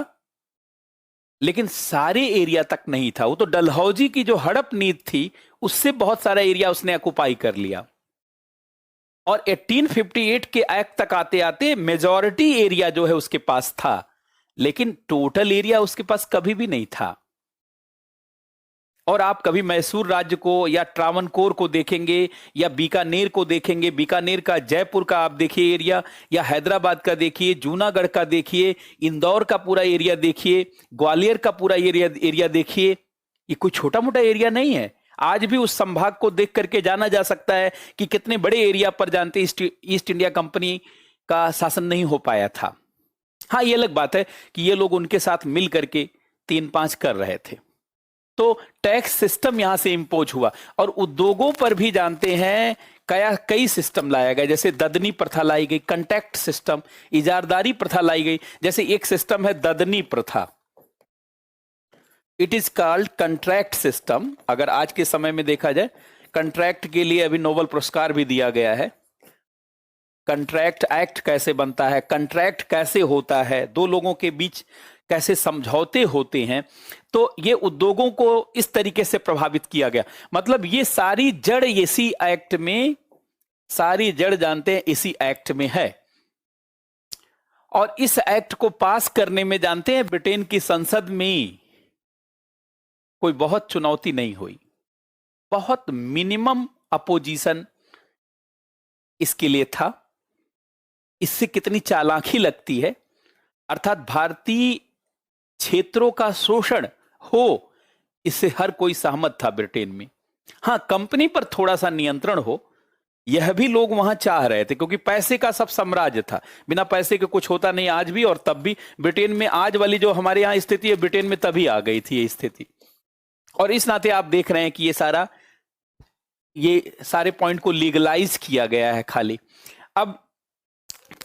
लेकिन सारे एरिया तक नहीं था। वो तो डलहौजी की जो हड़प नीति थी, उससे बहुत सारा एरिया उसने ऑक्युपाई कर लिया। और 1858 के एक्ट तक आते आते मेजॉरिटी एरिया जो है उसके पास था, लेकिन टोटल एरिया उसके पास कभी भी नहीं था। और आप कभी मैसूर राज्य को या ट्रावनकोर को देखेंगे या बीकानेर को देखेंगे, बीकानेर का, जयपुर का आप देखिए एरिया, या हैदराबाद का देखिए, जूनागढ़ का देखिए, इंदौर का पूरा एरिया देखिए, ग्वालियर का पूरा एरिया देखिए। ये कोई छोटा मोटा एरिया नहीं है। आज भी उस संभाग को देख करके जाना जा सकता है कि कितने बड़े एरिया पर जानते ईस्ट इंडिया कंपनी का शासन नहीं हो पाया था। हाँ, ये अलग बात है कि ये लोग उनके साथ मिल करके 3-5 कर रहे थे। तो टैक्स सिस्टम यहां से इंपोज हुआ। और उद्योगों पर भी जानते हैं कई सिस्टम लाया गया, जैसे ददनी प्रथा लाई गई, कंट्रैक्ट सिस्टम, इजारदारी प्रथा लाई गई। जैसे एक सिस्टम है ददनी प्रथा, it is called contract system. अगर आज के समय में देखा जाए, कंट्रैक्ट के लिए अभी नोबेल पुरस्कार भी दिया गया है। कंट्रैक्ट एक्ट कैसे बनता है, कंट्रैक्ट कैसे होता है, दो लोगों के बीच कैसे समझौते होते हैं, तो ये उद्योगों को इस तरीके से प्रभावित किया गया। मतलब ये सारी जड़ इसी एक्ट में, सारी जड़ जानते हैं इसी एक्ट में है। और इस एक्ट को पास करने में जानते हैं ब्रिटेन की संसद में कोई बहुत चुनौती नहीं हुई, बहुत मिनिमम अपोजिशन इसके लिए था। इससे कितनी चालाकी लगती है, अर्थात भारतीय क्षेत्रों का शोषण हो, इससे हर कोई सहमत था ब्रिटेन में। हां, कंपनी पर थोड़ा सा नियंत्रण हो, यह भी लोग वहां चाह रहे थे, क्योंकि पैसे का सब साम्राज्य था, बिना पैसे के कुछ होता नहीं, आज भी और तब भी। ब्रिटेन में आज वाली जो हमारे यहाँ स्थिति है, ब्रिटेन में तभी आ गई थी ये स्थिति। और इस नाते आप देख रहे हैं कि ये सारे पॉइंट को लीगलाइज किया गया है खाली। अब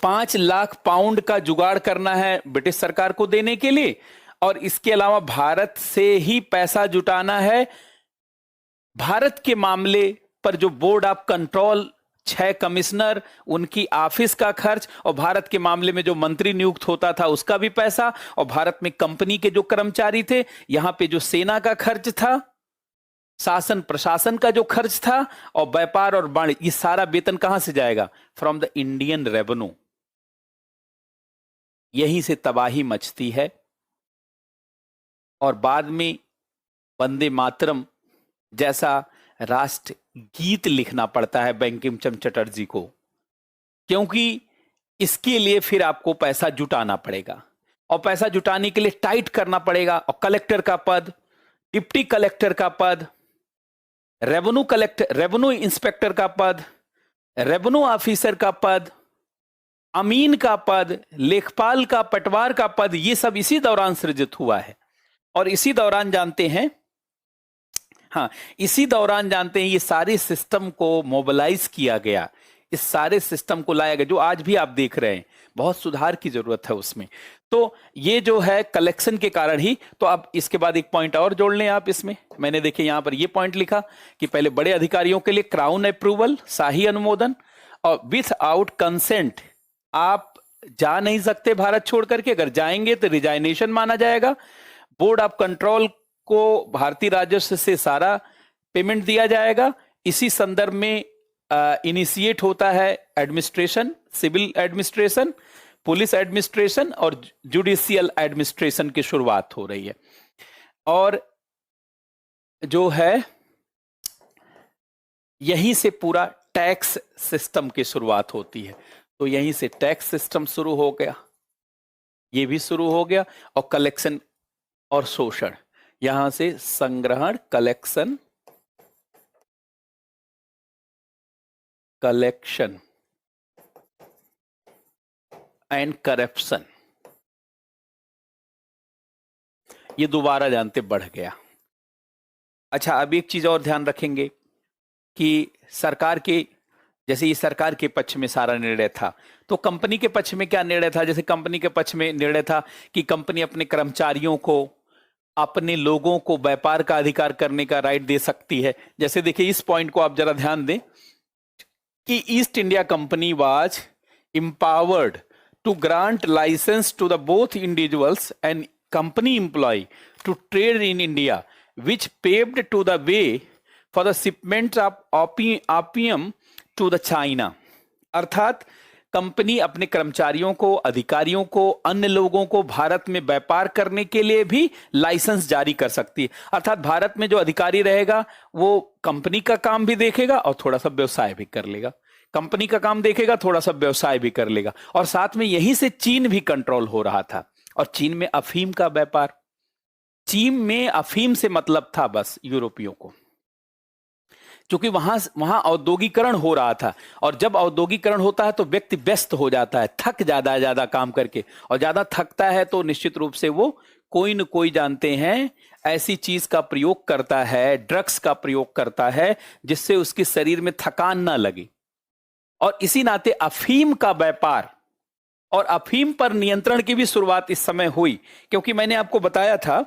5 लाख पाउंड का जुगाड़ करना है ब्रिटिश सरकार को देने के लिए, और इसके अलावा भारत से ही पैसा जुटाना है। भारत के मामले पर जो बोर्ड ऑफ कंट्रोल 6 कमिश्नर, उनकी ऑफिस का खर्च, और भारत के मामले में जो मंत्री नियुक्त होता था उसका भी पैसा, और भारत में कंपनी के जो कर्मचारी थे, यहां पे जो सेना का खर्च था, शासन प्रशासन का जो खर्च था, और व्यापार और वाणिज्य, ये सारा वेतन कहां से जाएगा? From the Indian revenue. यहीं से तबाही मचती है, और बाद में वंदे मातरम जैसा राष्ट्र गीत लिखना पड़ता है बंकिम चंद्र चटर्जी को, क्योंकि इसके लिए फिर आपको पैसा जुटाना पड़ेगा, और पैसा जुटाने के लिए टाइट करना पड़ेगा। और कलेक्टर का पद, डिप्टी कलेक्टर का पद, रेवेन्यू इंस्पेक्टर का पद, रेवेन्यू ऑफिसर का पद, अमीन का पद, लेखपाल का, पटवार का पद, ये सब इसी दौरान सृजित हुआ है। और इसी दौरान जानते हैं ये सारे सिस्टम को मोबिलाइज किया गया, इस सारे सिस्टम को लाया गया, जो आज भी आप देख रहे हैं। बहुत सुधार की जरूरत है उसमें। तो ये जो है कलेक्शन के कारण ही। तो अब इसके बाद एक पॉइंट और जोड़ लें आप इसमें। मैंने देखिए यहां पर ये पॉइंट लिखा कि पहले बड़े अधिकारियों के लिए क्राउन अप्रूवल, शाही अनुमोदन, और विथ आउट कंसेंट आप जा नहीं सकते भारत छोड़ करके। अगर जाएंगे तो रिजाइनेशन माना जाएगा। बोर्ड ऑफ कंट्रोल को भारतीय राजस्व से सारा पेमेंट दिया जाएगा। इसी संदर्भ में इनिशिएट होता है administration, civil administration, police administration और जुडिशियल एडमिनिस्ट्रेशन की शुरुआत हो रही है। और जो है यहीं से पूरा टैक्स सिस्टम की शुरुआत होती है। तो यहीं से टैक्स सिस्टम शुरू हो गया, ये भी शुरू हो गया। और कलेक्शन और शोषण, यहां से संग्रहण, कलेक्शन एंड करप्शन, ये दोबारा जानते बढ़ गया। अच्छा, अब एक चीज और ध्यान रखेंगे कि सरकार के, जैसे ये सरकार के पक्ष में सारा निर्णय था, तो कंपनी के पक्ष में क्या निर्णय था? जैसे कंपनी के पक्ष में निर्णय था कि कंपनी अपने कर्मचारियों को, अपने लोगों को व्यापार का अधिकार करने का राइट दे सकती है। जैसे देखिए इस पॉइंट को आप जरा ध्यान दें कि East India company was empowered to grant license to the both individuals and company employee to trade in India, which paved to the way for the shipment of opium to the China। अर्थात company अपने कर्मचारियों को, अधिकारियों को, अन्य लोगों को भारत में व्यापार करने के लिए भी लाइसेंस जारी कर सकती है। अर्थात भारत में जो अधिकारी रहेगा वो कंपनी का काम भी देखेगा और थोड़ा सा व्यवसाय भी कर लेगा, कंपनी का काम देखेगा, थोड़ा सा व्यवसाय भी कर लेगा। और साथ में यहीं से चीन भी कंट्रोल हो रहा था, और चीन में अफीम का व्यापार, चीन में अफीम से मतलब था बस यूरोपियों को, क्योंकि वहां औद्योगिकरण हो रहा था। और जब औद्योगिकरण होता है तो व्यक्ति व्यस्त हो जाता है, थक ज्यादा काम करके, और ज्यादा थकता है तो निश्चित रूप से वो कोई न कोई, जानते हैं, ऐसी चीज का प्रयोग करता है, ड्रग्स का प्रयोग करता है, जिससे उसके शरीर में थकान ना लगे। और इसी नाते अफीम का व्यापार और अफीम पर नियंत्रण की भी शुरुआत इस समय हुई, क्योंकि मैंने आपको बताया था,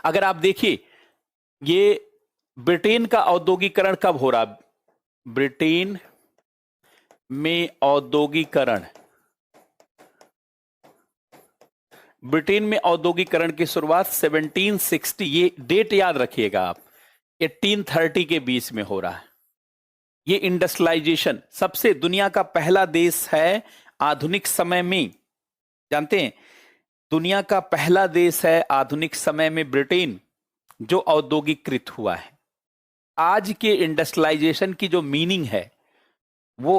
अगर आप देखिए ये ब्रिटेन का औद्योगिकरण कब हो रहा? ब्रिटेन में औद्योगिकरण, ब्रिटेन में औद्योगिकरण की शुरुआत 1760, ये डेट याद रखिएगा आप, 1830 के बीच में हो रहा है। ये इंडस्ट्रियलाइजेशन, सबसे दुनिया का पहला देश है आधुनिक समय में, जानते हैं, दुनिया का पहला देश है आधुनिक समय में ब्रिटेन जो औद्योगिकृत हुआ है। आज के इंडस्ट्रियलाइजेशन की जो मीनिंग है वो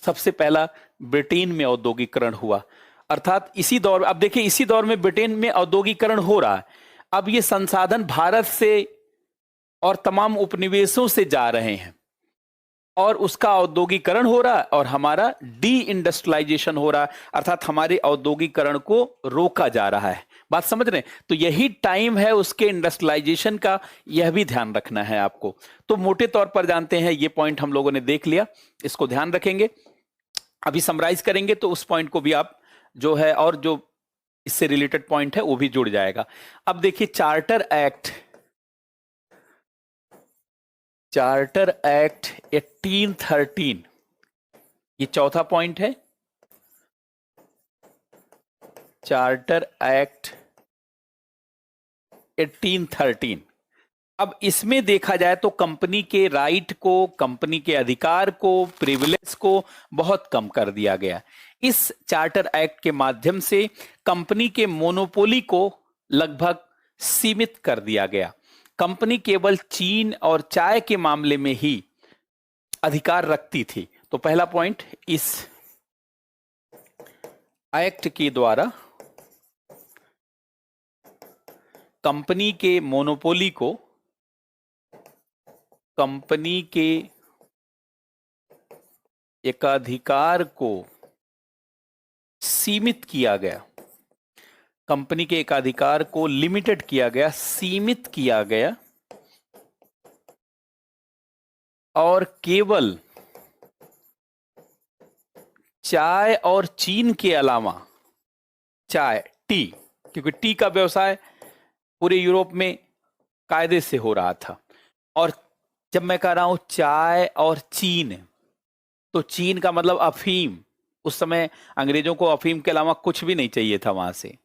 सबसे पहला ब्रिटेन में औद्योगिकरण हुआ। अर्थात इसी दौर, अब देखिए इसी दौर में ब्रिटेन में औद्योगिकरण हो रहा है। अब ये संसाधन भारत से और तमाम उपनिवेशों से जा रहे हैं, और उसका औद्योगिकरण हो रहा है और हमारा डी इंडस्ट्रियलाइजेशन हो रहा है, अर्थात हमारे औद्योगिकरण को रोका जा रहा है। बात समझ रहे हैं? तो यही टाइम है उसके इंडस्ट्रियलाइजेशन का, यह भी ध्यान रखना है आपको। तो मोटे तौर पर जानते हैं, ये पॉइंट हम लोगों ने देख लिया, इसको ध्यान रखेंगे। अभी समराइज करेंगे तो उस पॉइंट को भी आप जो है, और जो इससे रिलेटेड पॉइंट है वो भी जुड़ जाएगा। अब देखिए चार्टर एक्ट 1813, ये चौथा पॉइंट है। Charter act 1813। अब इसमें देखा जाए तो कंपनी के राइट को, कंपनी के अधिकार को, प्रिविलेज को बहुत कम कर दिया गया। इस चार्टर एक्ट के माध्यम से कंपनी के मोनोपोली को लगभग सीमित कर दिया गया। कंपनी केवल चीन और चाय के मामले में ही अधिकार रखती थी। तो पहला पॉइंट, इस एक्ट के द्वारा कंपनी के मोनोपोली को, कंपनी के एकाधिकार को सीमित किया गया, कंपनी के एकाधिकार को लिमिटेड किया गया, सीमित किया गया, और केवल चाय और चीन के अलावा, चाय, टी, क्योंकि टी का व्यवसाय पूरे यूरोप में कायदे से हो रहा था, और जब मैं कह रहा हूं चाय और चीन, तो चीन का मतलब अफीम। उस समय अंग्रेजों को अफीम के अलावा कुछ भी नहीं चाहिए था वहां से।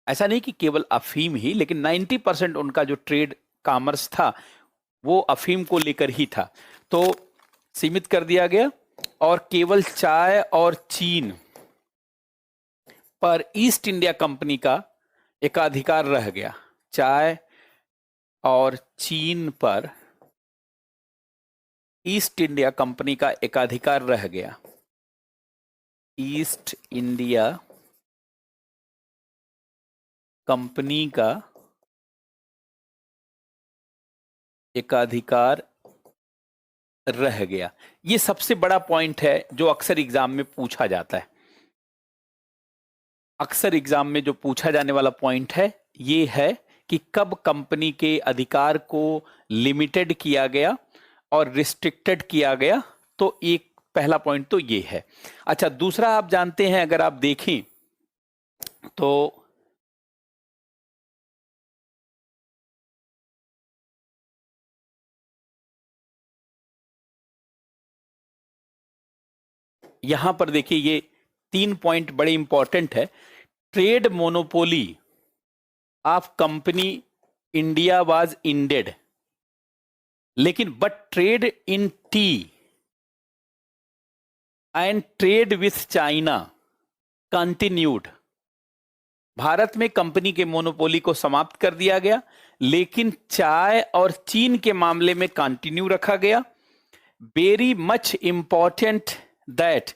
ऐसा नहीं कि केवल अफीम ही, लेकिन 90% उनका जो ट्रेड कॉमर्स था वो अफीम को लेकर ही था। तो सीमित कर दिया गया, और केवल चाय और चीन पर ईस्ट इंडिया कंपनी का एकाधिकार रह गया। चाय और चीन पर ईस्ट इंडिया कंपनी का एकाधिकार रह गया। ईस्ट इंडिया कंपनी का एकाधिकार रह गया। ये सबसे बड़ा पॉइंट है जो अक्सर एग्जाम में पूछा जाता है। अक्सर एग्जाम में जो पूछा जाने वाला पॉइंट है ये है कि कब कंपनी के अधिकार को लिमिटेड किया गया और रिस्ट्रिक्टेड किया गया। तो एक पहला पॉइंट तो ये है। अच्छा, दूसरा आप जानते हैं, अगर आप देखें तो यहां पर देखिए, ये 3 पॉइंट बड़े इंपॉर्टेंट है। Trade monopoly of company India was ended, लेकिन but trade in tea and trade with China continued. Bharat में कंपनी के मोनोपोली को समाप्त कर दिया गया, लेकिन चाय और चीन के मामले में कंटिन्यू रखा गया। Very much important that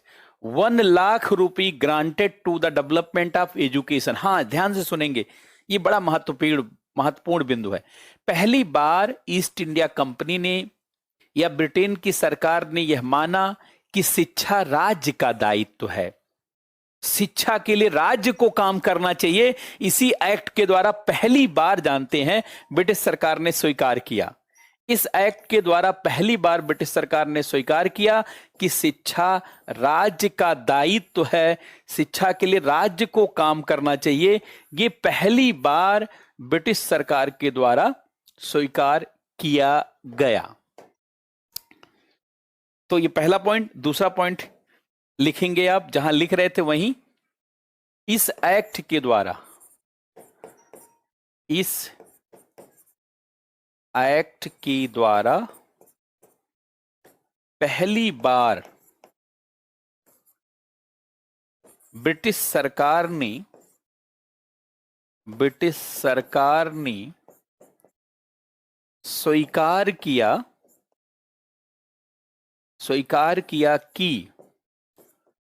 1 lakh rupee granted to the development of education. हाँ, ध्यान से सुनेंगे, ये बड़ा महत्वपूर्ण बिंदु है। पहली बार ईस्ट इंडिया कंपनी ने या ब्रिटेन की सरकार ने यह माना कि शिक्षा राज्य का दायित्व है, शिक्षा के लिए राज्य को काम करना चाहिए। इसी एक्ट के द्वारा पहली बार, जानते हैं, ब्रिटिश सरकार ने स्वीकार किया। इस एक्ट के द्वारा पहली बार ब्रिटिश सरकार ने स्वीकार किया कि शिक्षा राज्य का दायित्व है, शिक्षा के लिए राज्य को काम करना चाहिए। ये पहली बार ब्रिटिश सरकार के द्वारा स्वीकार किया गया। तो ये पहला पॉइंट। दूसरा पॉइंट लिखेंगे आप, जहां लिख रहे थे वहीं, इस एक्ट के द्वारा, इस एक्ट के द्वारा पहली बार ब्रिटिश सरकार ने स्वीकार किया कि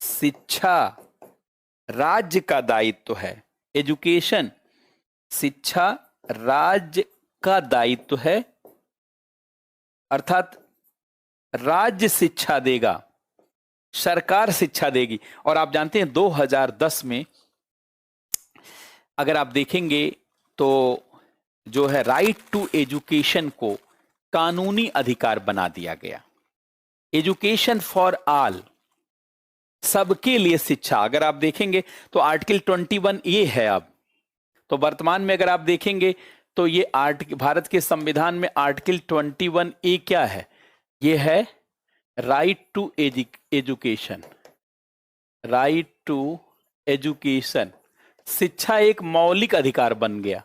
शिक्षा राज्य का दायित्व है। एजुकेशन, शिक्षा राज्य का दायित्व है, अर्थात राज्य शिक्षा देगा, सरकार शिक्षा देगी। और आप जानते हैं 2010 में अगर आप देखेंगे तो जो है राइट टू एजुकेशन को कानूनी अधिकार बना दिया गया। एजुकेशन फॉर ऑल, सबके लिए शिक्षा। अगर आप देखेंगे तो आर्टिकल 21 ये है। अब तो वर्तमान में अगर आप देखेंगे तो ये भारत के संविधान में आर्टिकल 21 ए क्या है? ये है right to education. Right to education, शिक्षा एक मौलिक अधिकार बन गया,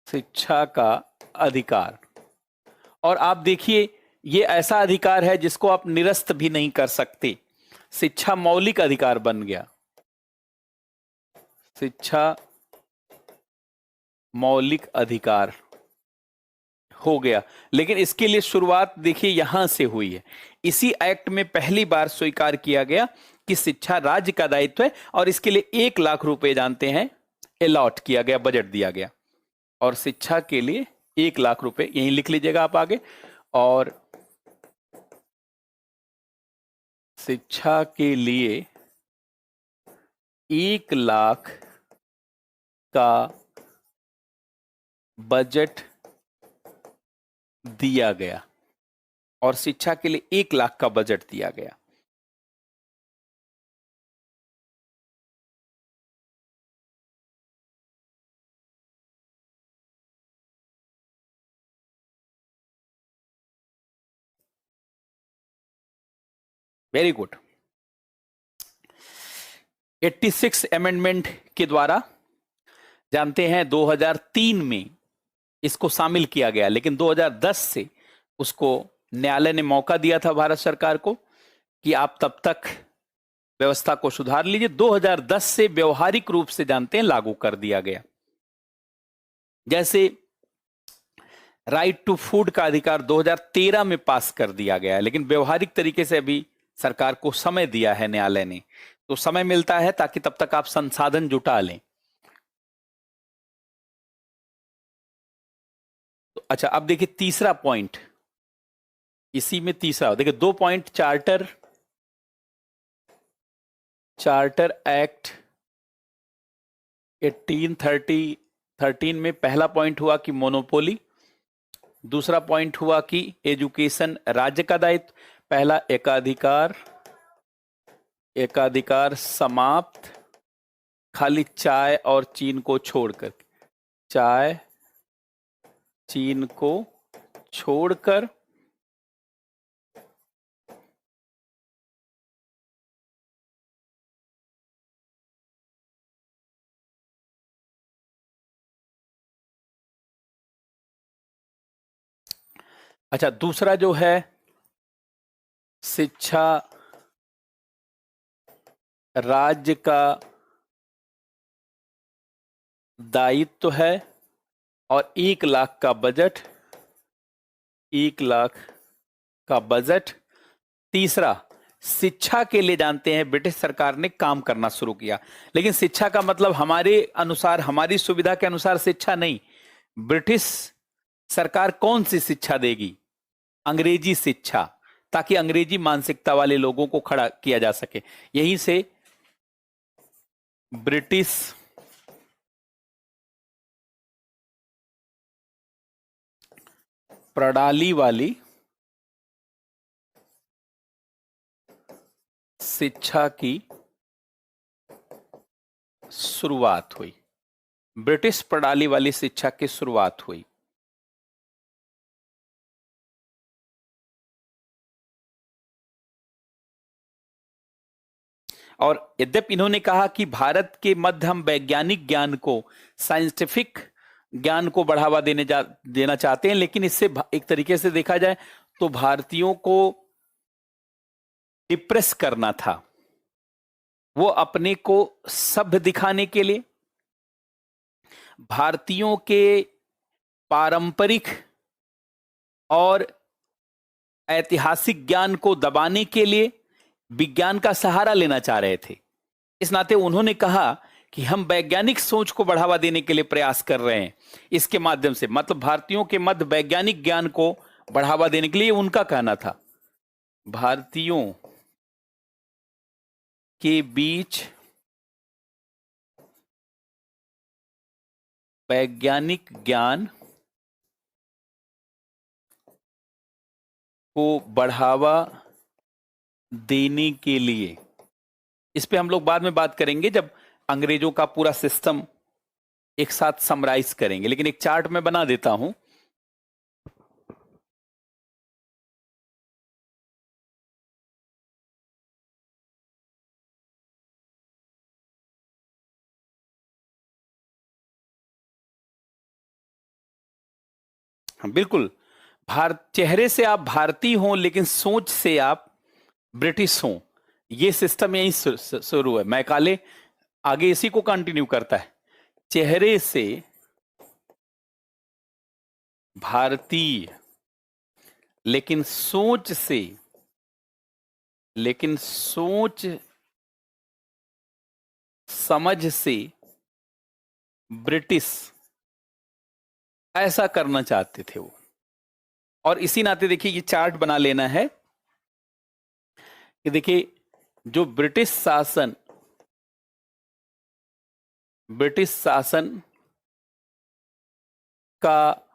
शिक्षा का अधिकार। और आप देखिए ये ऐसा अधिकार है जिसको आप निरस्त भी नहीं कर सकते। शिक्षा मौलिक अधिकार बन गया, शिक्षा मौलिक अधिकार हो गया। लेकिन इसके लिए शुरुआत देखिए यहां से हुई है। इसी एक्ट में पहली बार स्वीकार किया गया कि शिक्षा राज्य का दायित्व है और इसके लिए 1 लाख रुपए जानते हैं अलॉट किया गया, बजट दिया गया। और शिक्षा के लिए 1 लाख रुपए, यहीं लिख लीजिएगा आप आगे। और शिक्षा के लिए 1 लाख का बजट दिया गया, और शिक्षा के लिए 1 लाख का बजट दिया गया। Very good. 86 अमेंडमेंट के द्वारा जानते हैं 2003 में इसको शामिल किया गया, लेकिन 2010 से उसको न्यायालय ने मौका दिया था भारत सरकार को कि आप तब तक व्यवस्था को सुधार लीजिए। 2010 से व्यवहारिक रूप से जानते हैं लागू कर दिया गया। जैसे राइट टू फूड का अधिकार 2013 में पास कर दिया गया है, लेकिन व्यवहारिक तरीके से अभी सरकार को समय दिया है न्यायालय ने, तो समय मिलता है ताकि तब तक आप संसाधन जुटा लें। तो अच्छा, अब देखिए तीसरा पॉइंट, इसी में तीसरा देखिए 2 पॉइंट चार्टर एक्ट 1813 में पहला पॉइंट हुआ कि मोनोपोली, दूसरा पॉइंट हुआ कि एजुकेशन राज्य का दायित्व, पहला एकाधिकार समाप्त, खाली चाय और चीन को छोड़कर, चाय चीन को छोड़कर अच्छा, दूसरा जो है शिक्षा राज्य का दायित्व है और 1 लाख का बजट, 1 लाख का बजट। तीसरा, शिक्षा के लिए जानते हैं ब्रिटिश सरकार ने काम करना शुरू किया, लेकिन शिक्षा का मतलब हमारे अनुसार, हमारी सुविधा के अनुसार शिक्षा नहीं। ब्रिटिश सरकार कौन सी शिक्षा देगी? अंग्रेजी शिक्षा, ताकि अंग्रेजी मानसिकता वाले लोगों को खड़ा किया जा सके। यहीं से ब्रिटिश प्रणाली वाली शिक्षा की शुरुआत हुई, ब्रिटिश प्रणाली वाली शिक्षा की शुरुआत हुई। और यद्यपि इन्होंने कहा कि भारत के मध्य हम वैज्ञानिक ज्ञान को, साइंटिफिक ज्ञान को बढ़ावा देना चाहते हैं, लेकिन इससे एक तरीके से देखा जाए तो भारतीयों को डिप्रेस करना था। वो अपने को सभ्य दिखाने के लिए, भारतीयों के पारंपरिक और ऐतिहासिक ज्ञान को दबाने के लिए विज्ञान का सहारा लेना चाह रहे थे। इस नाते उन्होंने कहा कि हम वैज्ञानिक सोच को बढ़ावा देने के लिए प्रयास कर रहे हैं इसके माध्यम से, मतलब भारतीयों के मध्य वैज्ञानिक ज्ञान को बढ़ावा देने के लिए, उनका कहना था भारतीयों के बीच वैज्ञानिक ज्ञान को बढ़ावा देने के लिए, इस पे हम लोग बाद में बात करेंगे जब अंग्रेजों का पूरा सिस्टम एक साथ समराइज करेंगे, लेकिन एक चार्ट में बना देता हूं। हाँ, बिल्कुल। चेहरे से आप भारतीय हो लेकिन सोच से आप ब्रिटिश हो, ये सिस्टम यही शुरू है। मैकाले आगे इसी को कंटिन्यू करता है, चेहरे से भारतीय लेकिन सोच समझ से ब्रिटिश, ऐसा करना चाहते थे वो। और इसी नाते देखिए ये चार्ट बना लेना है कि देखिए जो ब्रिटिश शासन का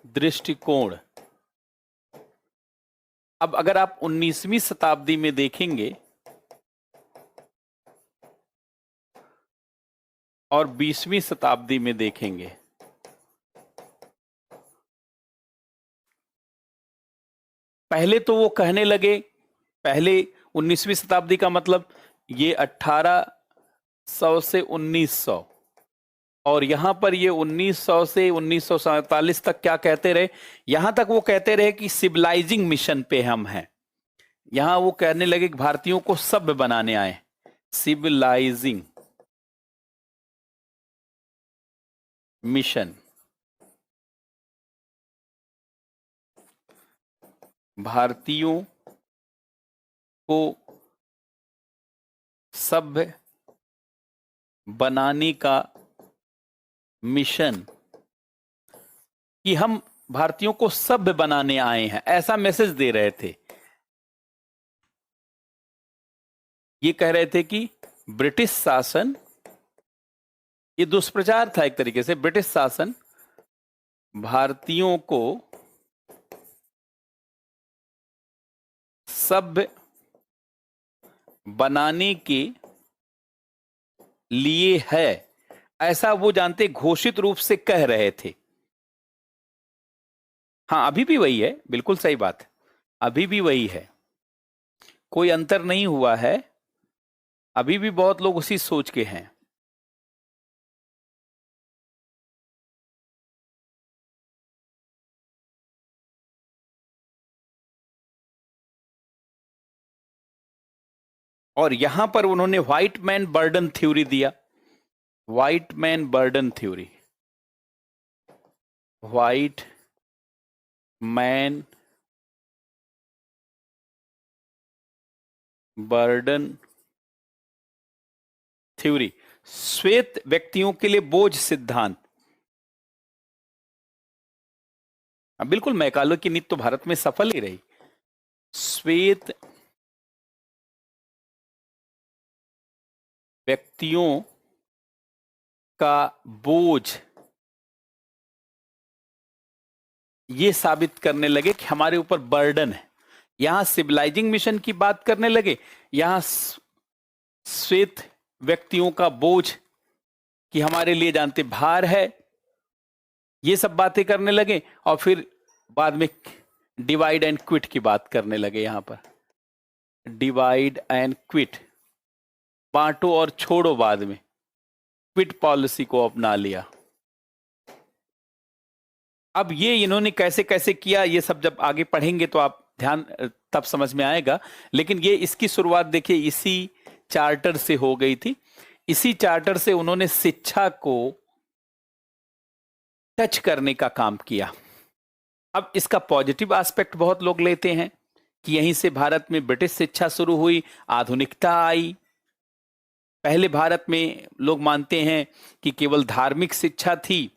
दृष्टिकोण, अब अगर आप 19वीं शताब्दी में देखेंगे और 20वीं शताब्दी में देखेंगे, पहले तो वो कहने लगे, पहले 19वीं शताब्दी का मतलब ये 1800 से 1900, और यहां पर ये 1900 से 1947 तक क्या कहते रहे, यहां तक वो कहते रहे कि सिविलाइजिंग मिशन पे हम हैं। यहां वो कहने लगे कि भारतीयों को सभ्य बनाने आए, सिविलाइजिंग मिशन, भारतीयों को सभ्य बनाने का मिशन, कि हम भारतीयों को सभ्य बनाने आए हैं, ऐसा मैसेज दे रहे थे। ये कह रहे थे कि ब्रिटिश शासन, ये दुष्प्रचार था एक तरीके से, ब्रिटिश शासन भारतीयों को सभ्य बनाने के लिए है, ऐसा वो जानते, घोषित रूप से कह रहे थे। हाँ, अभी भी वही है, बिल्कुल सही बात है, अभी भी वही है, कोई अंतर नहीं हुआ है, अभी भी बहुत लोग उसी सोच के हैं। और यहां पर उन्होंने व्हाइट मैन बर्डन थ्योरी दिया, white man burden theory, white man burden theory, श्वेत व्यक्तियों के लिए बोझ सिद्धांत। बिल्कुल, मैकाले की नीति तो भारत में सफल ही रही। श्वेत व्यक्तियों का बोझ, ये साबित करने लगे कि हमारे ऊपर बर्डन है। यहां सिविलाइजिंग मिशन की बात करने लगे, यहां श्वेत व्यक्तियों का बोझ कि हमारे लिए जानते भार है, ये सब बातें करने लगे। और फिर बाद में डिवाइड एंड क्विट की बात करने लगे, यहां पर डिवाइड एंड क्विट, बांटो और छोड़ो, बाद में क्विट पॉलिसी को अपना लिया। अब ये इन्होंने कैसे कैसे किया, ये सब जब आगे पढ़ेंगे तो आप ध्यान तब समझ में आएगा। लेकिन ये इसकी शुरुआत देखिए इसी चार्टर से हो गई थी। इसी चार्टर से उन्होंने शिक्षा को टच करने का काम किया। अब इसका पॉजिटिव एस्पेक्ट बहुत लोग लेते हैं कि यहीं से भारत में ब्रिटिश शिक्षा शुरू हुई, आधुनिकता आई, पहले भारत में लोग मानते हैं कि केवल धार्मिक शिक्षा थी,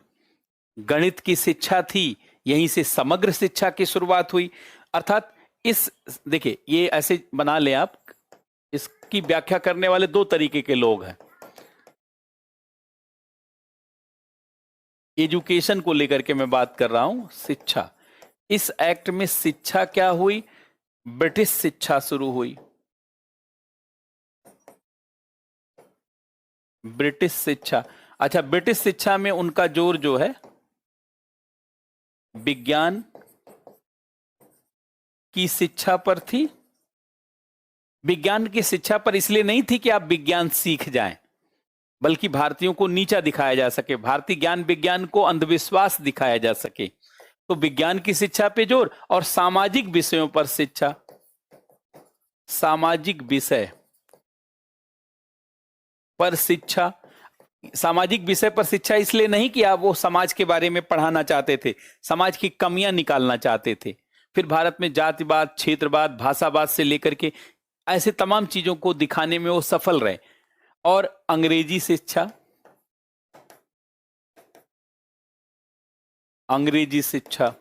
गणित की शिक्षा थी, यहीं से समग्र शिक्षा की शुरुआत हुई। अर्थात इस देखिए, ये ऐसे बना लें आप, इसकी व्याख्या करने वाले दो तरीके के लोग हैं। एजुकेशन को लेकर के मैं बात कर रहा हूं, शिक्षा। इस एक्ट में शिक्षा क्या हुई? ब्रिटिश शिक्षा शुरू हुई। ब्रिटिश शिक्षा। अच्छा, ब्रिटिश शिक्षा में उनका जोर जो है विज्ञान की शिक्षा पर थी। विज्ञान की शिक्षा पर इसलिए नहीं थी कि आप विज्ञान सीख जाएं, बल्कि भारतीयों को नीचा दिखाया जा सके, भारतीय ज्ञान विज्ञान को अंधविश्वास दिखाया जा सके। तो विज्ञान की शिक्षा पे जोर और सामाजिक विषयों पर शिक्षा। सामाजिक विषय पर शिक्षा। सामाजिक विषय पर शिक्षा इसलिए नहीं कि आप वो समाज के बारे में पढ़ाना चाहते थे, समाज की कमियां निकालना चाहते थे। फिर भारत में जातिवाद, क्षेत्रवाद, भाषावाद से लेकर के ऐसे तमाम चीजों को दिखाने में वो सफल रहे। और अंग्रेजी शिक्षा। अंग्रेजी शिक्षा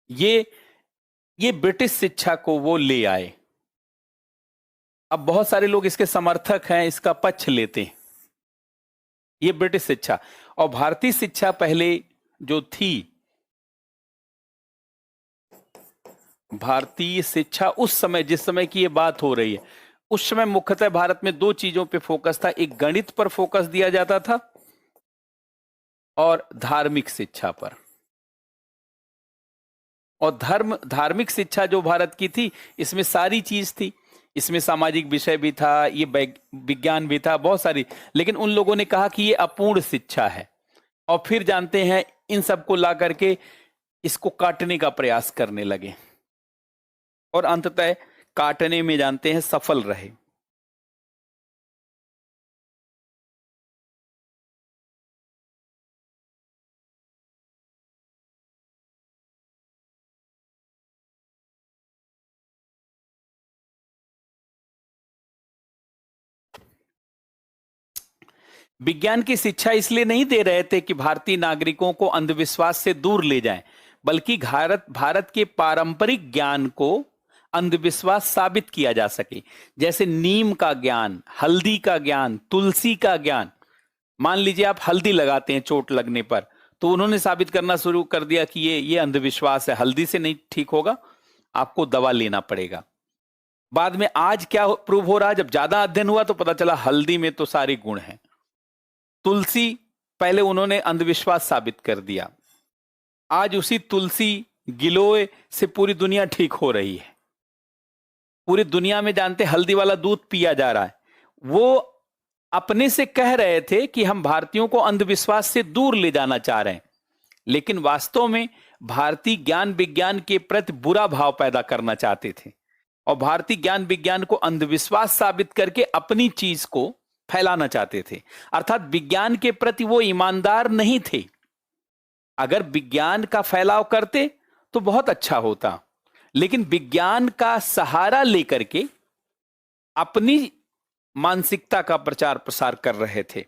ये ब्रिटिश शिक्षा को वो ले आए। अब बहुत सारे लोग इसके समर्थक हैं, इसका पक्ष लेते हैं। ये ब्रिटिश शिक्षा और भारतीय शिक्षा पहले जो थी, भारतीय शिक्षा उस समय, जिस समय की ये बात हो रही है, उस समय मुख्यतः भारत में दो चीजों पे फोकस था। एक गणित पर फोकस दिया जाता था और धार्मिक शिक्षा पर। और धार्मिक शिक्षा जो भारत की थी, इसमें सारी चीज थी। इसमें सामाजिक विषय भी था, ये विज्ञान भी था, बहुत सारी। लेकिन उन लोगों ने कहा कि ये अपूर्ण शिक्षा है, और फिर जानते हैं इन सबको ला करके इसको काटने का प्रयास करने लगे और अंततः काटने में जानते हैं सफल रहे। विज्ञान की शिक्षा इसलिए नहीं दे रहे थे कि भारतीय नागरिकों को अंधविश्वास से दूर ले जाएं, बल्कि भारत के पारंपरिक ज्ञान को अंधविश्वास साबित किया जा सके। जैसे नीम का ज्ञान, हल्दी का ज्ञान, तुलसी का ज्ञान। मान लीजिए आप हल्दी लगाते हैं चोट लगने पर, तो उन्होंने साबित करना शुरू कर दिया कि ये अंधविश्वास है, हल्दी से नहीं ठीक होगा, आपको दवा लेना पड़ेगा। बाद में आज क्या प्रूव हो रहा, जब ज्यादा अध्ययन हुआ तो पता चला हल्दी में तो सारे गुण हैं। तुलसी, पहले उन्होंने अंधविश्वास साबित कर दिया, आज उसी तुलसी गिलोय से पूरी दुनिया ठीक हो रही है। पूरी दुनिया में जानते हल्दी वाला दूध पिया जा रहा है। वो अपने से कह रहे थे कि हम भारतीयों को अंधविश्वास से दूर ले जाना चाह रहे हैं, लेकिन वास्तव में भारतीय ज्ञान विज्ञान के प्रति बुरा भाव पैदा करना चाहते थे और भारतीय ज्ञान विज्ञान को अंधविश्वास साबित करके अपनी चीज को फैलाना चाहते थे। अर्थात विज्ञान के प्रति वो ईमानदार नहीं थे। अगर विज्ञान का फैलाव करते तो बहुत अच्छा होता, लेकिन विज्ञान का सहारा लेकर के अपनी मानसिकता का प्रचार प्रसार कर रहे थे।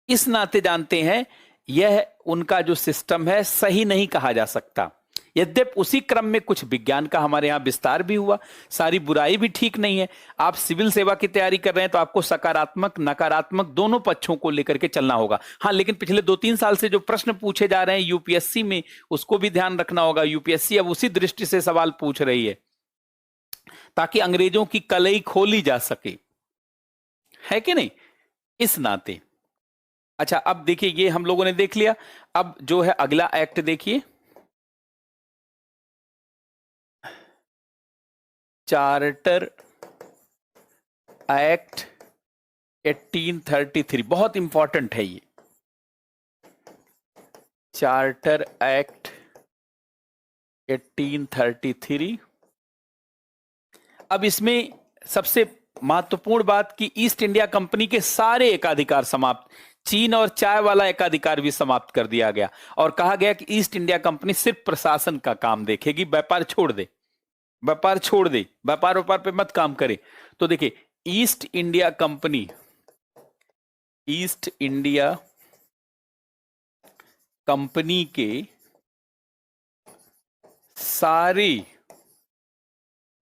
इस नाते जानते हैं यह उनका जो सिस्टम है सही नहीं कहा जा सकता। यद्यपि उसी क्रम में कुछ विज्ञान का हमारे यहां विस्तार भी हुआ, सारी बुराई भी ठीक नहीं है। आप सिविल सेवा की तैयारी कर रहे हैं तो आपको सकारात्मक नकारात्मक दोनों पक्षों को लेकर के चलना होगा। हाँ, लेकिन पिछले 2-3 साल से जो प्रश्न पूछे जा रहे हैं यूपीएससी में, उसको भी ध्यान रखना होगा। यूपीएससी अब उसी दृष्टि से सवाल पूछ रही है ताकि अंग्रेजों की कलई खोली जा सके, है कि नहीं, इस नाते। अच्छा, अब देखिए ये हम लोगों ने देख लिया। अब जो है अगला एक्ट देखिए, चार्टर एक्ट 1833, बहुत इंपॉर्टेंट है ये चार्टर एक्ट 1833। अब इसमें सबसे महत्वपूर्ण बात कि ईस्ट इंडिया कंपनी के सारे एकाधिकार समाप्त, चीन और चाय वाला एकाधिकार भी समाप्त कर दिया गया और कहा गया कि ईस्ट इंडिया कंपनी सिर्फ प्रशासन का काम देखेगी, व्यापार छोड़ दे, व्यापार छोड़ दे, व्यापार पे मत काम करे। तो देखिए east India company, east India company के सारे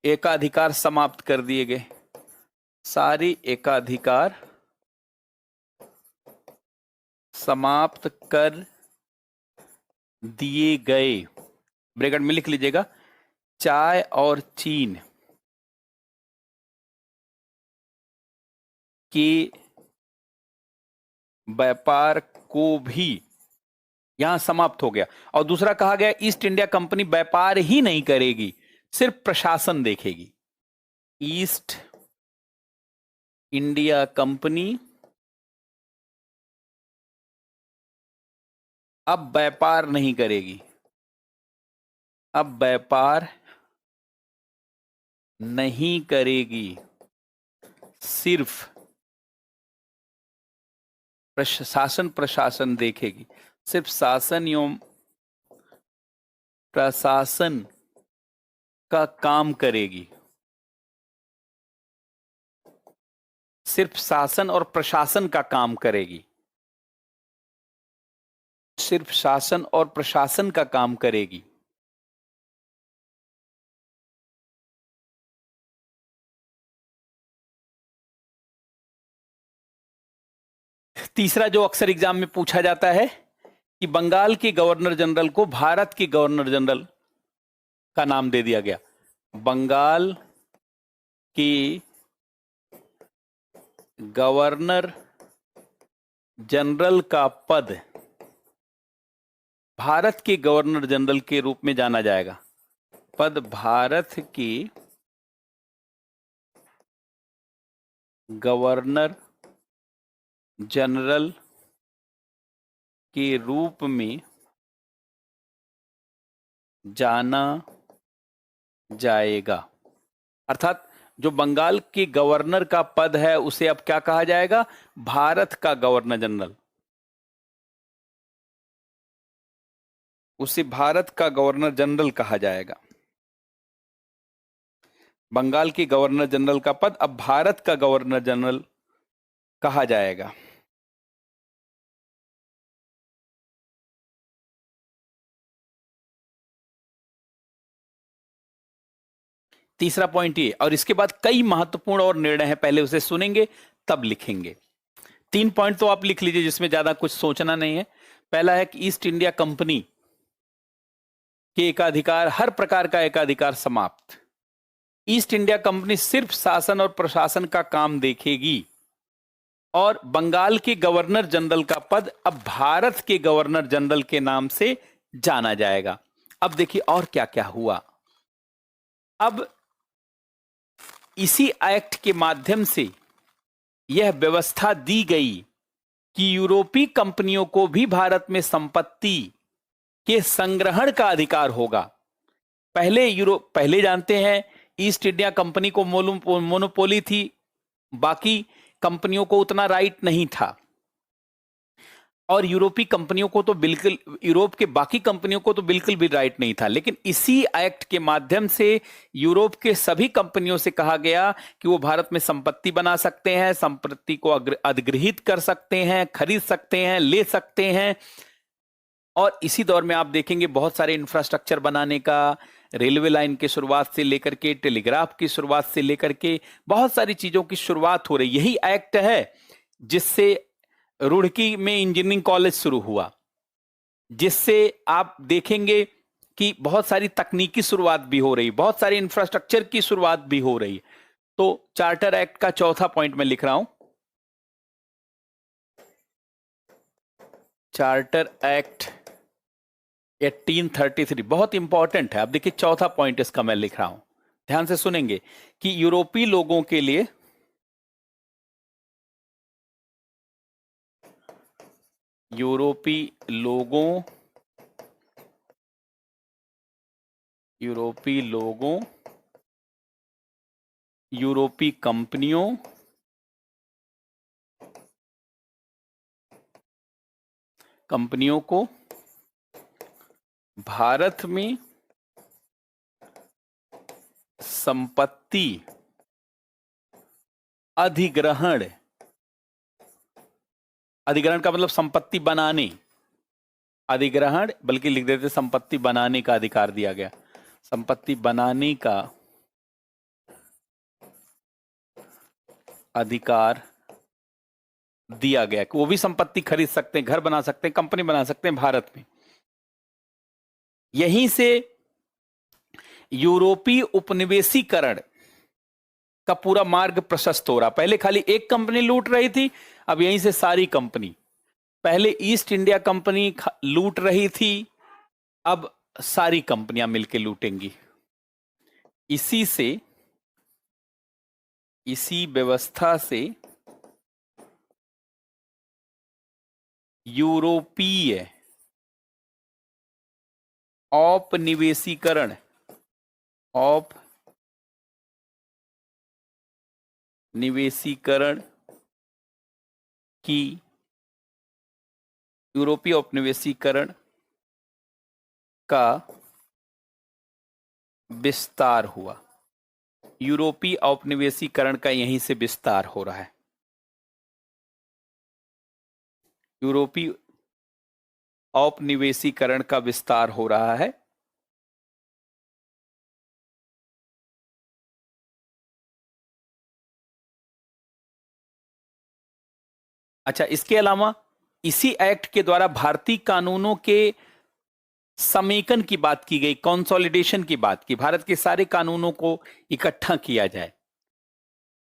एकाधिकार समाप्त कर दिए गए, सारे एकाधिकार समाप्त कर दिए गए। ब्रैकेट में लिख लीजिएगा, चाय और चीन के व्यापार को भी यहां समाप्त हो गया। और दूसरा कहा गया, ईस्ट इंडिया कंपनी व्यापार ही नहीं करेगी, सिर्फ प्रशासन देखेगी। ईस्ट इंडिया कंपनी अब व्यापार नहीं करेगी, अब व्यापार नहीं करेगी, सिर्फ प्रशासन देखेगी, सिर्फ शासन एवं प्रशासन का काम करेगी, सिर्फ शासन और प्रशासन का काम करेगी, सिर्फ शासन और प्रशासन का काम करेगी। तीसरा जो अक्सर एग्जाम में पूछा जाता है कि बंगाल के गवर्नर जनरल को भारत के गवर्नर जनरल का नाम दे दिया गया। बंगाल के गवर्नर जनरल का पद भारत के गवर्नर जनरल के रूप में जाना जाएगा। पद भारत के गवर्नर जनरल के रूप में जाना जाएगा। अर्थात जो बंगाल के गवर्नर का पद है उसे अब क्या कहा जाएगा? भारत का गवर्नर जनरल। उसे भारत का गवर्नर जनरल कहा जाएगा। बंगाल के गवर्नर जनरल का पद अब भारत का गवर्नर जनरल कहा जाएगा। तीसरा पॉइंट ये, और इसके बाद कई महत्वपूर्ण और निर्णय हैं, पहले उसे सुनेंगे तब लिखेंगे। 3 पॉइंट तो आप लिख लीजिए जिसमें ज्यादा कुछ सोचना नहीं है। पहला है कि ईस्ट इंडिया कंपनी के एकाधिकार, हर प्रकार का एकाधिकार समाप्त। ईस्ट इंडिया कंपनी सिर्फ शासन और प्रशासन का काम देखेगी और बंगाल के गवर्नर जनरल का पद अब भारत के गवर्नर जनरल के नाम से जाना जाएगा। अब देखिए और क्या क्या हुआ। अब इसी एक्ट के माध्यम से यह व्यवस्था दी गई कि यूरोपीय कंपनियों को भी भारत में संपत्ति के संग्रहण का अधिकार होगा। पहले जानते हैं ईस्ट इंडिया कंपनी को मोनोपोली थी, बाकी कंपनियों को उतना राइट नहीं था, और यूरोपीय कंपनियों को तो बिल्कुल, यूरोप के बाकी कंपनियों को तो बिल्कुल भी राइट नहीं था। लेकिन इसी एक्ट के माध्यम से यूरोप के सभी कंपनियों से कहा गया कि वो भारत में संपत्ति बना सकते हैं, संपत्ति को अधिग्रहित कर सकते हैं, खरीद सकते हैं, ले सकते हैं। और इसी दौर में आप देखेंगे बहुत सारे इंफ्रास्ट्रक्चर बनाने का, रेलवे लाइन की शुरुआत से लेकर के टेलीग्राफ की शुरुआत से लेकर के बहुत सारी चीजों की शुरुआत हो रही। यही एक्ट है जिससे रुड़की में इंजीनियरिंग कॉलेज शुरू हुआ, जिससे आप देखेंगे कि बहुत सारी तकनीकी शुरुआत भी हो रही, बहुत सारी इंफ्रास्ट्रक्चर की शुरुआत भी हो रही। तो चार्टर एक्ट का चौथा पॉइंट मैं लिख रहा हूं, चार्टर एक्ट 1833 बहुत इंपॉर्टेंट है। अब देखिए चौथा पॉइंट इसका मैं लिख रहा हूं, ध्यान से सुनेंगे कि यूरोपीय लोगों के लिए यूरोपीय लोगों, यूरोपीय कंपनियों को भारत में संपत्ति अधिग्रहण, अधिग्रहण का मतलब संपत्ति बनाने, अधिग्रहण बल्कि लिख देते संपत्ति बनाने का अधिकार दिया गया, संपत्ति बनाने का अधिकार दिया गया कि वो भी संपत्ति खरीद सकते हैं, घर बना सकते हैं, कंपनी बना सकते हैं भारत में। यहीं से यूरोपीय उपनिवेशीकरण का पूरा मार्ग प्रशस्त हो रहा। पहले खाली एक कंपनी लूट रही थी, अब यहीं से सारी कंपनी, पहले ईस्ट इंडिया कंपनी लूट रही थी, अब सारी कंपनियां मिलकर लूटेंगी। इसी व्यवस्था से यूरोपीय औपनिवेशीकरण, औपनिवेशीकरण की, यूरोपीय औपनिवेशीकरण का विस्तार हुआ। यूरोपीय औपनिवेशीकरण का यहीं से विस्तार हो रहा है। यूरोपीय औपनिवेशीकरण का विस्तार हो रहा है। अच्छा, इसके अलावा इसी एक्ट के द्वारा भारतीय कानूनों के समेकन की बात की गई, कंसोलिडेशन की बात की, भारत के सारे कानूनों को इकट्ठा किया जाए,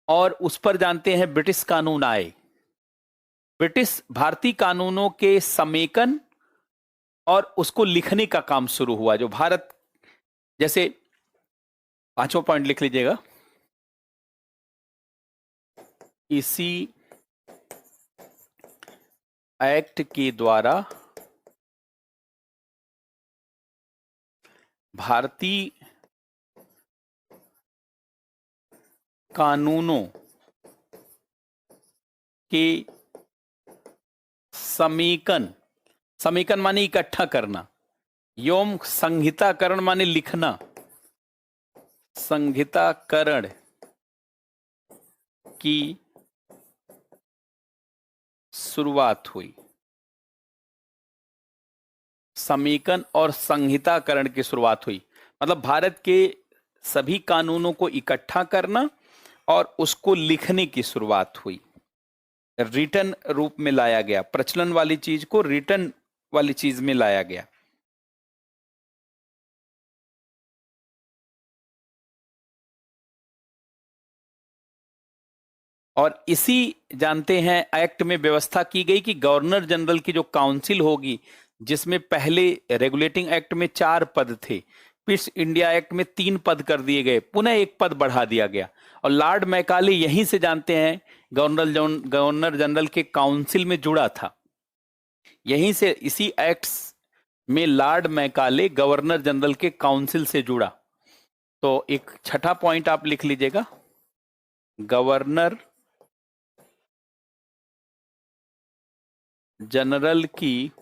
और उस पर जानते हैं ब्रिटिश कानून आए। ब्रिटिश भारतीय कानूनों के समेकन और उसको लिखने का काम शुरू हुआ। जो भारत, जैसे पांचवा पॉइंट लिख लीजिएगा, इसी एक्ट के द्वारा भारतीय कानूनों के समेकन, समेकन माने इकट्ठा करना, एवं संहिताकरण माने लिखना, संहिताकरण की शुरुआत हुई। समेकन और संहिताकरण की शुरुआत हुई मतलब भारत के सभी कानूनों को इकट्ठा करना और उसको लिखने की शुरुआत हुई, रिटन रूप में लाया गया, प्रचलन वाली चीज को रिटन वाली चीज में लाया गया। और इसी जानते हैं एक्ट में व्यवस्था की गई कि गवर्नर जनरल की जो काउंसिल होगी, जिसमें पहले रेगुलेटिंग एक्ट में 4 पद थे, पीस इंडिया एक्ट में 3 पद कर दिए गए, पुनः 1 पद बढ़ा दिया गया। और लॉर्ड मैकाले यहीं से जानते हैं गवर्नर जनरल के काउंसिल में जुड़ा था, यहीं से इसी एक्ट्स में लॉर्ड मैकाले गवर्नर जनरल के काउंसिल से जुड़ा। तो एक छठा पॉइंट आप लिख लीजिएगा, गवर्नर जनरल की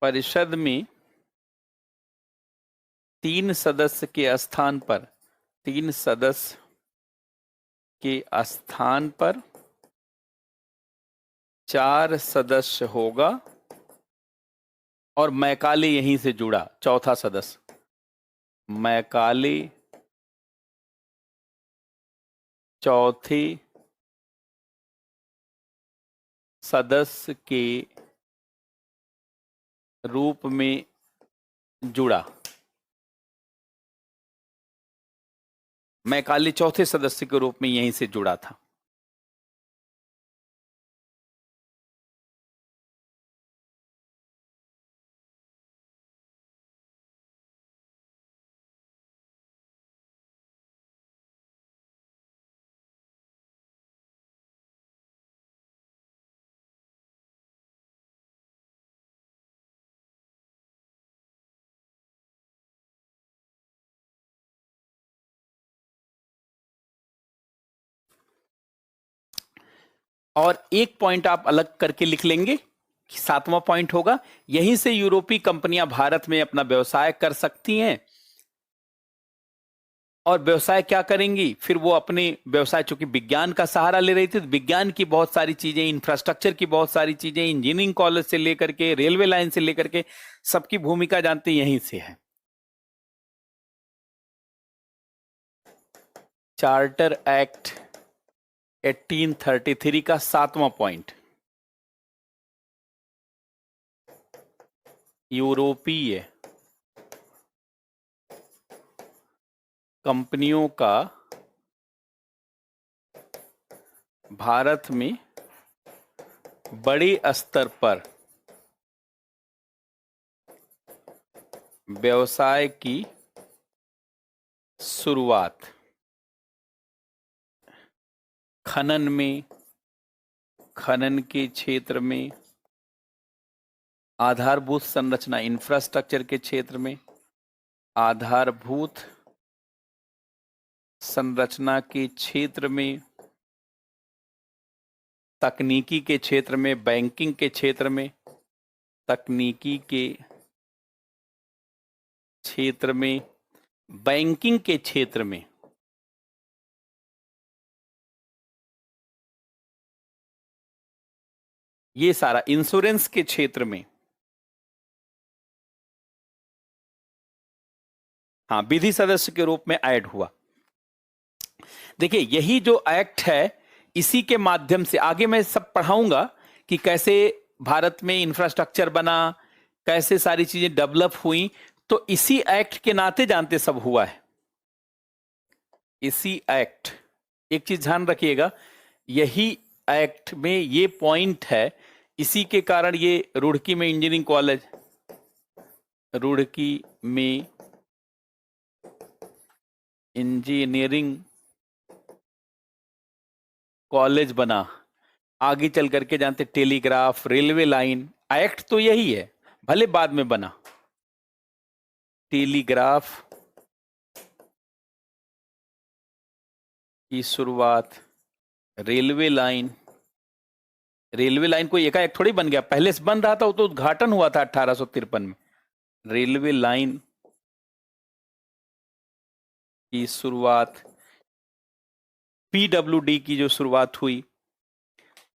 परिषद में 3 सदस्य के स्थान पर, 3 सदस्य के स्थान पर 4 सदस्य होगा, और मैकाले यहीं से जुड़ा, चौथा सदस्य। मैकाले चौथे सदस्य के रूप में जुड़ा। मैकाले चौथे सदस्य के रूप में यहीं से जुड़ा था। और एक पॉइंट आप अलग करके लिख लेंगे, 7वां पॉइंट होगा, यहीं से यूरोपीय कंपनियां भारत में अपना व्यवसाय कर सकती हैं और व्यवसाय क्या करेंगी, फिर वो अपने व्यवसाय, चूंकि विज्ञान का सहारा ले रही थी, तो विज्ञान की बहुत सारी चीजें, इंफ्रास्ट्रक्चर की बहुत सारी चीजें, इंजीनियरिंग कॉलेज से लेकर के रेलवे लाइन से लेकर के सबकी भूमिका जानते यहीं से है। चार्टर एक्ट 1833 का 7वां पॉइंट, यूरोपीय कंपनियों का भारत में बड़े स्तर पर व्यवसाय की शुरुआत खनन में, खनन के क्षेत्र में, आधारभूत संरचना इंफ्रास्ट्रक्चर के क्षेत्र में, आधारभूत संरचना के क्षेत्र में, तकनीकी के क्षेत्र में, बैंकिंग के क्षेत्र में, तकनीकी के क्षेत्र में, बैंकिंग के क्षेत्र में, ये सारा इंश्योरेंस के क्षेत्र में, हाँ, विधि सदस्य के रूप में ऐड हुआ। देखिए, यही जो एक्ट है, इसी के माध्यम से आगे मैं सब पढ़ाऊंगा कि कैसे भारत में इंफ्रास्ट्रक्चर बना, कैसे सारी चीजें डेवलप हुई, तो इसी एक्ट के नाते जानते सब हुआ है। इसी एक्ट, एक चीज ध्यान रखिएगा, यही एक्ट में ये पॉइंट है, इसी के कारण ये रुड़की में इंजीनियरिंग कॉलेज, रुड़की में इंजीनियरिंग कॉलेज बना। आगे चल करके जानते टेलीग्राफ, रेलवे लाइन, एक्ट तो यही है, भले बाद में बना। टेलीग्राफ की शुरुआत, रेलवे लाइन, रेलवे लाइन कोई एकाएक थोड़ी बन गया, पहले से बन रहा था, वो तो उद्घाटन हुआ था 1853 में। रेलवे लाइन की शुरुआत, पीडब्ल्यूडी की जो शुरुआत हुई,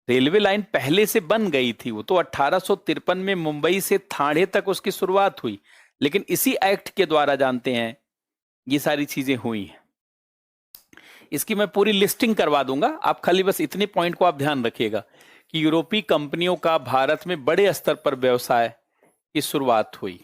रेलवे लाइन पहले से बन गई थी, वो तो 1853 में मुंबई से ठाणे तक उसकी शुरुआत हुई, लेकिन इसी एक्ट के द्वारा जानते हैं ये सारी चीजें हुई हैं। इसकी मैं पूरी लिस्टिंग करवा दूंगा, आप खाली बस इतने पॉइंट को आप ध्यान रखिएगा कि यूरोपीय कंपनियों का भारत में बड़े स्तर पर व्यवसाय की शुरुआत हुई।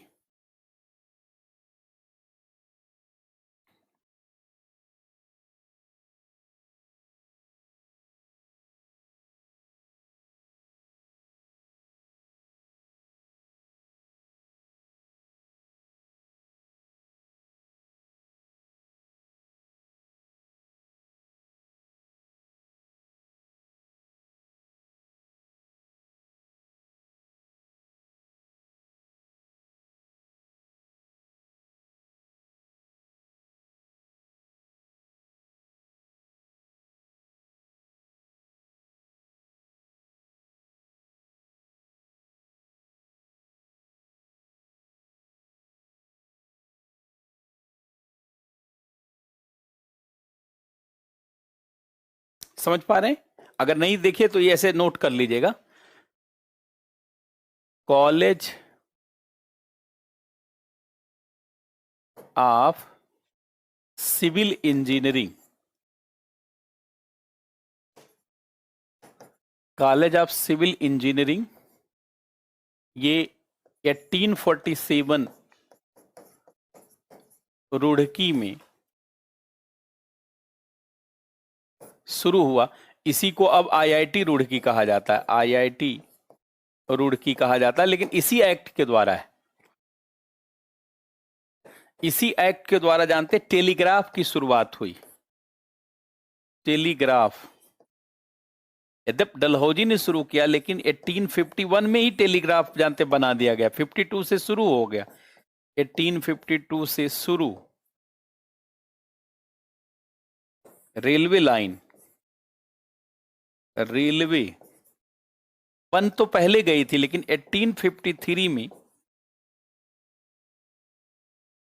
समझ पा रहे हैं? अगर नहीं देखिए तो ये ऐसे नोट कर लीजिएगा। College of civil engineering, college of civil engineering, ये 1847 रुड़की में शुरू हुआ। इसी को अब आईआईटी रुड़की कहा जाता है, आईआईटी रुड़की कहा जाता है, लेकिन इसी एक्ट के द्वारा है। इसी एक्ट के द्वारा जानते टेलीग्राफ की शुरुआत हुई। टेलीग्राफ यद्यप डलहौजी ने शुरू किया, लेकिन 1851 में ही टेलीग्राफ जानते बना दिया गया, 52 से शुरू हो गया, 1852 से शुरू। रेलवे लाइन, रेलवे बन तो पहले गई थी, लेकिन 1853 में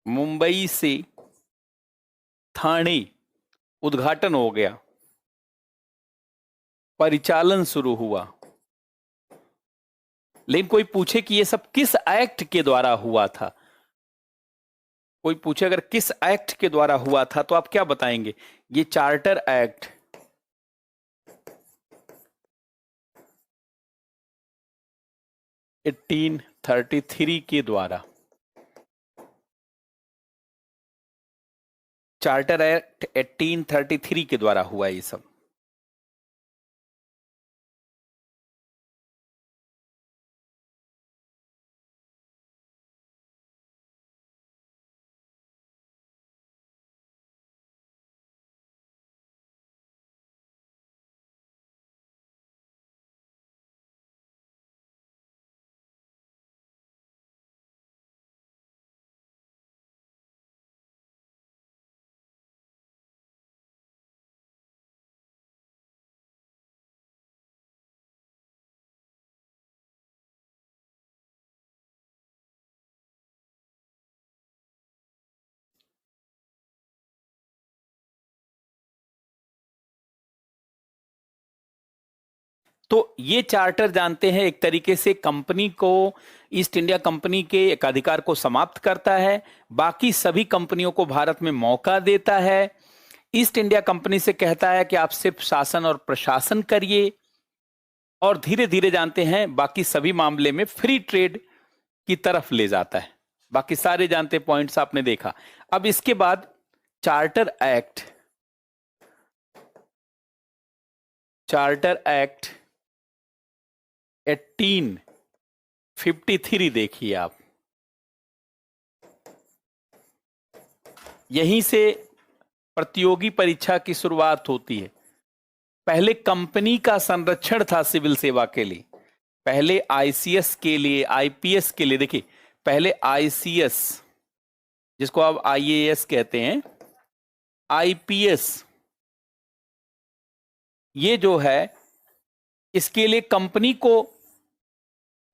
मुंबई से ठाणे उद्घाटन हो गया, परिचालन शुरू हुआ। लेकिन कोई पूछे कि ये सब किस एक्ट के द्वारा हुआ था, कोई पूछे अगर किस एक्ट के द्वारा हुआ था, तो आप क्या बताएंगे? ये चार्टर एक्ट 1833 के द्वारा, चार्टर एक्ट 1833 के द्वारा हुआ ये सब। तो ये चार्टर जानते हैं एक तरीके से कंपनी को, ईस्ट इंडिया कंपनी के एक अधिकार को समाप्त करता है, बाकी सभी कंपनियों को भारत में मौका देता है। ईस्ट इंडिया कंपनी से कहता है कि आप सिर्फ शासन और प्रशासन करिए, और धीरे धीरे जानते हैं बाकी सभी मामले में फ्री ट्रेड की तरफ ले जाता है। बाकी सारे जानते पॉइंट्स आपने देखा। अब इसके बाद चार्टर एक्ट, चार्टर एक्ट 1853 देखिए आप, यहीं से प्रतियोगी परीक्षा की शुरुआत होती है। पहले कंपनी का संरक्षण था सिविल सेवा के लिए, पहले आईसीएस के लिए, आईपीएस के लिए। देखिए पहले आईसीएस, जिसको आप आईएएस कहते हैं, आईपीएस, ये जो है इसके लिए कंपनी को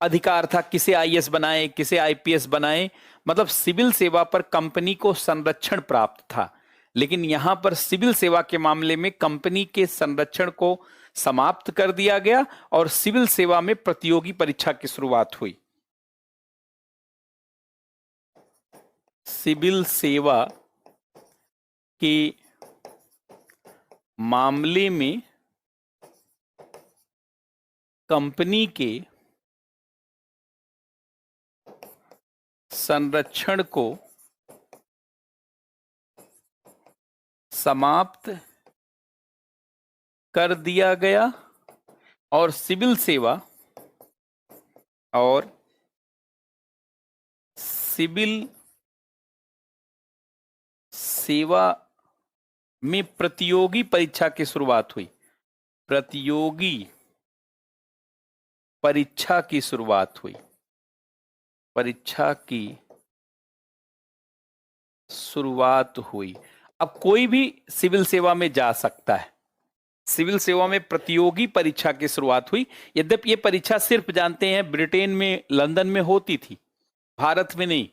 अधिकार था किसे आईएएस बनाए, किसे आईपीएस बनाए, मतलब सिविल सेवा पर कंपनी को संरक्षण प्राप्त था। लेकिन यहां पर सिविल सेवा के मामले में कंपनी के संरक्षण को समाप्त कर दिया गया और सिविल सेवा में प्रतियोगी परीक्षा की शुरुआत हुई। सिविल सेवा के मामले में कंपनी के संरक्षण को समाप्त कर दिया गया और सिविल सेवा में प्रतियोगी परीक्षा की शुरुआत हुई। प्रतियोगी परीक्षा की शुरुआत हुई, परीक्षा की शुरुआत हुई। अब कोई भी सिविल सेवा में जा सकता है, सिविल सेवा में प्रतियोगी परीक्षा की शुरुआत हुई। यद्यपि ये परीक्षा सिर्फ जानते हैं ब्रिटेन में, लंदन में होती थी, भारत में नहीं।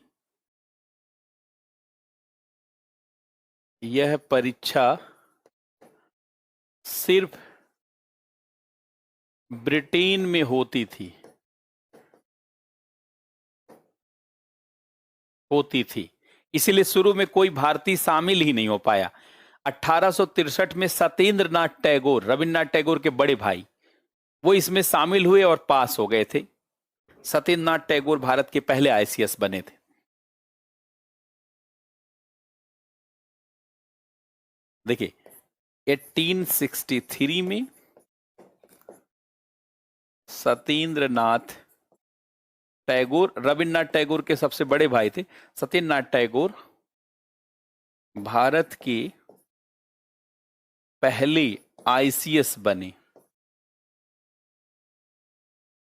यह परीक्षा सिर्फ ब्रिटेन में होती थी, इसीलिए शुरू में कोई भारतीय शामिल ही नहीं हो पाया। 1863 में सत्येंद्र नाथ टैगोर, रविन्द्रनाथ टैगोर के बड़े भाई, वो इसमें शामिल हुए और पास हो गए थे। सत्येंद्र नाथ टैगोर भारत के पहले आईसीएस बने थे। देखिए 1863 में सत्येंद्र नाथ टैगोर, रविन्द्रनाथ टैगोर के सबसे बड़े भाई थे, सत्येंद्र नाथ टैगोर भारत के पहले आईसीएस बने,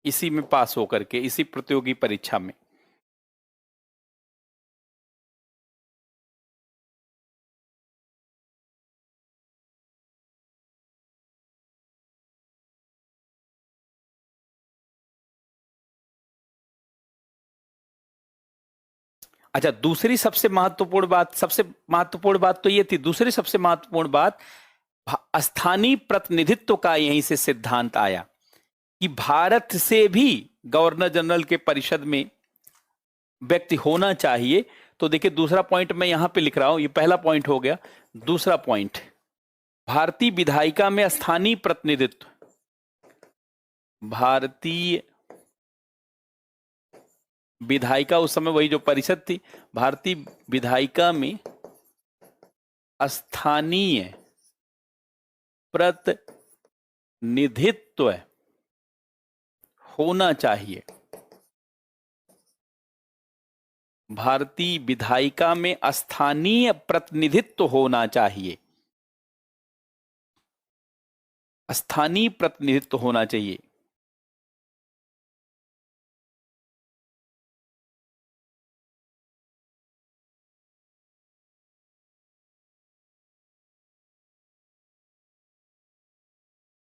इसी में पास होकर के, इसी प्रतियोगी परीक्षा में। अच्छा, दूसरी सबसे महत्वपूर्ण बात तो ये थी। दूसरी सबसे महत्वपूर्ण बात, स्थानीय प्रतिनिधित्व का यहीं से सिद्धांत आया कि भारत से भी गवर्नर जनरल के परिषद में व्यक्ति होना चाहिए। तो देखिए, दूसरा पॉइंट मैं यहां पे लिख रहा हूं, ये पहला पॉइंट हो गया। दूसरा पॉइंट, भारतीय विधायिका में स्थानीय प्रतिनिधित्व, भारतीय विधायिका उस समय वही जो परिषद थी, भारतीय विधायिका में स्थानीय प्रतिनिधित्व होना चाहिए। भारतीय विधायिका में स्थानीय प्रतिनिधित्व होना चाहिए, स्थानीय प्रतिनिधित्व होना चाहिए।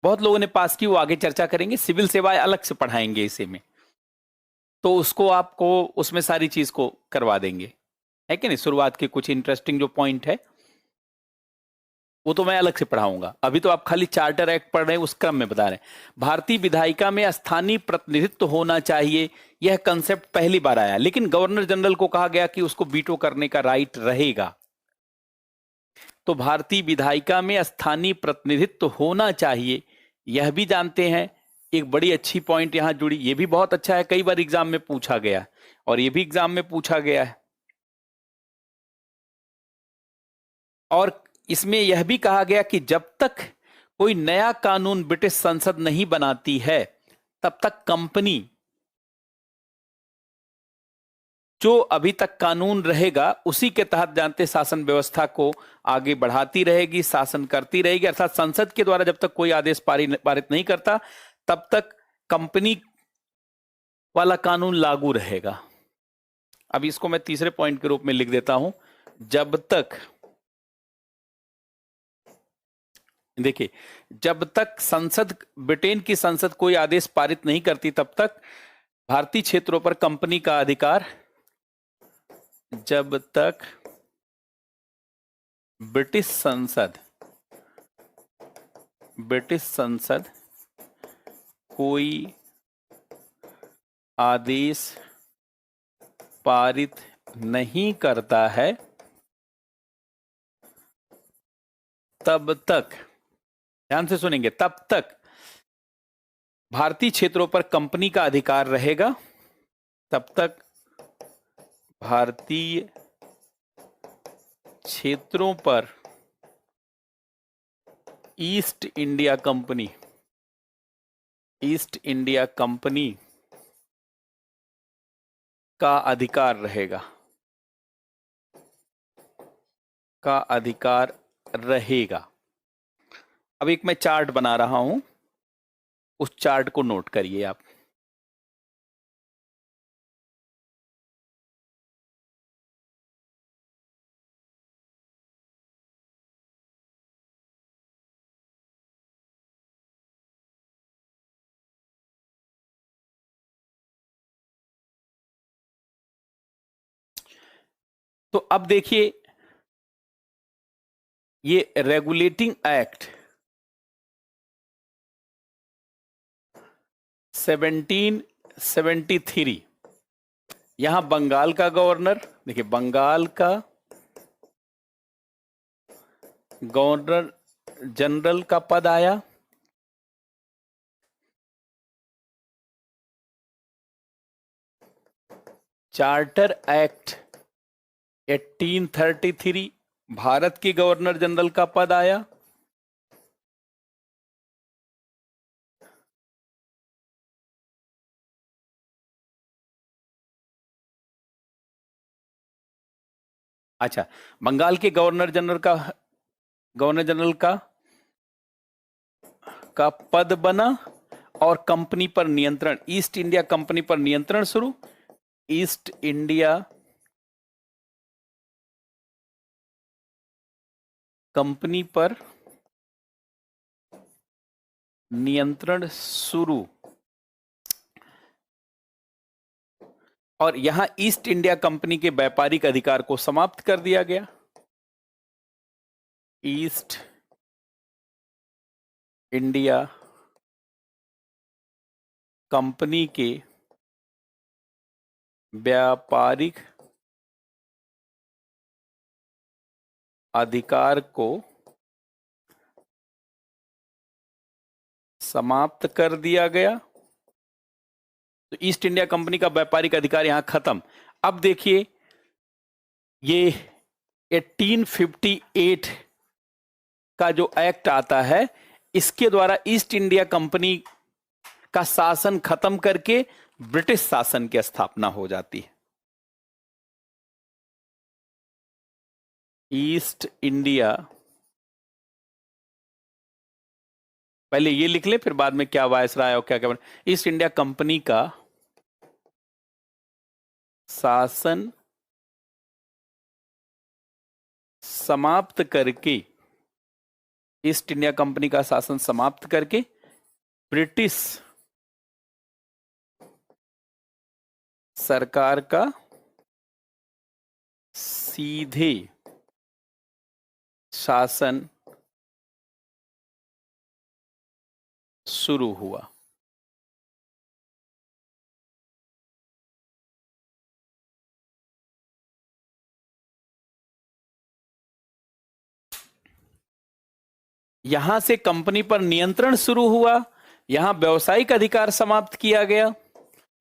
बहुत लोगों ने पास की, वो आगे चर्चा करेंगे। सिविल सेवाएं अलग से पढ़ाएंगे इसे में, तो उसको आपको उसमें सारी चीज को करवा देंगे, है कि नहीं। शुरुआत के कुछ इंटरेस्टिंग जो पॉइंट है वो तो मैं अलग से पढ़ाऊंगा। अभी तो आप खाली चार्टर एक्ट पढ़ रहे हैं, उस क्रम में बता रहे हैं। भारतीय विधायिका में स्थानीय प्रतिनिधित्व होना चाहिए, यह कंसेप्ट पहली बार आया, लेकिन गवर्नर जनरल को कहा गया कि उसको वीटो करने का राइट रहेगा। तो भारतीय विधायिका में स्थानीय प्रतिनिधित्व होना चाहिए, यह भी जानते हैं। एक बड़ी अच्छी पॉइंट यहां जुड़ी, यह भी बहुत अच्छा है, कई बार एग्जाम में पूछा गया है, और यह भी एग्जाम में पूछा गया है। और इसमें यह भी कहा गया कि जब तक कोई नया कानून ब्रिटिश संसद नहीं बनाती है, तब तक कंपनी जो अभी तक कानून रहेगा उसी के तहत, जानते, शासन व्यवस्था को आगे बढ़ाती रहेगी, शासन करती रहेगी। अर्थात संसद के द्वारा जब तक कोई आदेश पारित नहीं करता, तब तक कंपनी वाला कानून लागू रहेगा। अब इसको मैं तीसरे पॉइंट के रूप में लिख देता हूं। जब तक, देखिए, जब तक संसद, ब्रिटेन की संसद कोई आदेश पारित नहीं करती, तब तक भारतीय क्षेत्रों पर कंपनी का अधिकार, जब तक ब्रिटिश संसद कोई आदेश पारित नहीं करता है, तब तक, ध्यान से सुनेंगे, तब तक भारतीय क्षेत्रों पर कंपनी का अधिकार रहेगा। तब तक भारतीय क्षेत्रों पर ईस्ट इंडिया कंपनी का अधिकार रहेगा। अब एक मैं चार्ट बना रहा हूं, उस चार्ट को नोट करिए आप। तो अब देखिए, ये रेगुलेटिंग एक्ट 1773, यहां बंगाल का गवर्नर, देखिए, बंगाल का गवर्नर जनरल का पद आया। चार्टर एक्ट 1833, भारत के गवर्नर जनरल का पद आया। अच्छा, बंगाल के गवर्नर जनरल का पद बना, और कंपनी पर नियंत्रण, ईस्ट इंडिया कंपनी पर नियंत्रण शुरू। ईस्ट इंडिया कंपनी पर नियंत्रण शुरू। और यहां ईस्ट इंडिया कंपनी के व्यापारिक अधिकार को समाप्त कर दिया गया। ईस्ट इंडिया कंपनी के व्यापारिक अधिकार को समाप्त कर दिया गया। तो ईस्ट इंडिया कंपनी का व्यापारिक अधिकार यहां खत्म। अब देखिए ये 1858 का जो एक्ट आता है, इसके द्वारा ईस्ट इंडिया कंपनी का शासन खत्म करके ब्रिटिश शासन की स्थापना हो जाती है। ईस्ट इंडिया, पहले ये लिख ले फिर बाद में क्या वायसराय और क्या क्या ईस्ट इंडिया कंपनी का शासन समाप्त करके, ईस्ट इंडिया कंपनी का शासन समाप्त करके ब्रिटिश सरकार का सीधे शासन शुरू हुआ। यहां से कंपनी पर नियंत्रण शुरू हुआ, यहां व्यावसायिक अधिकार समाप्त किया गया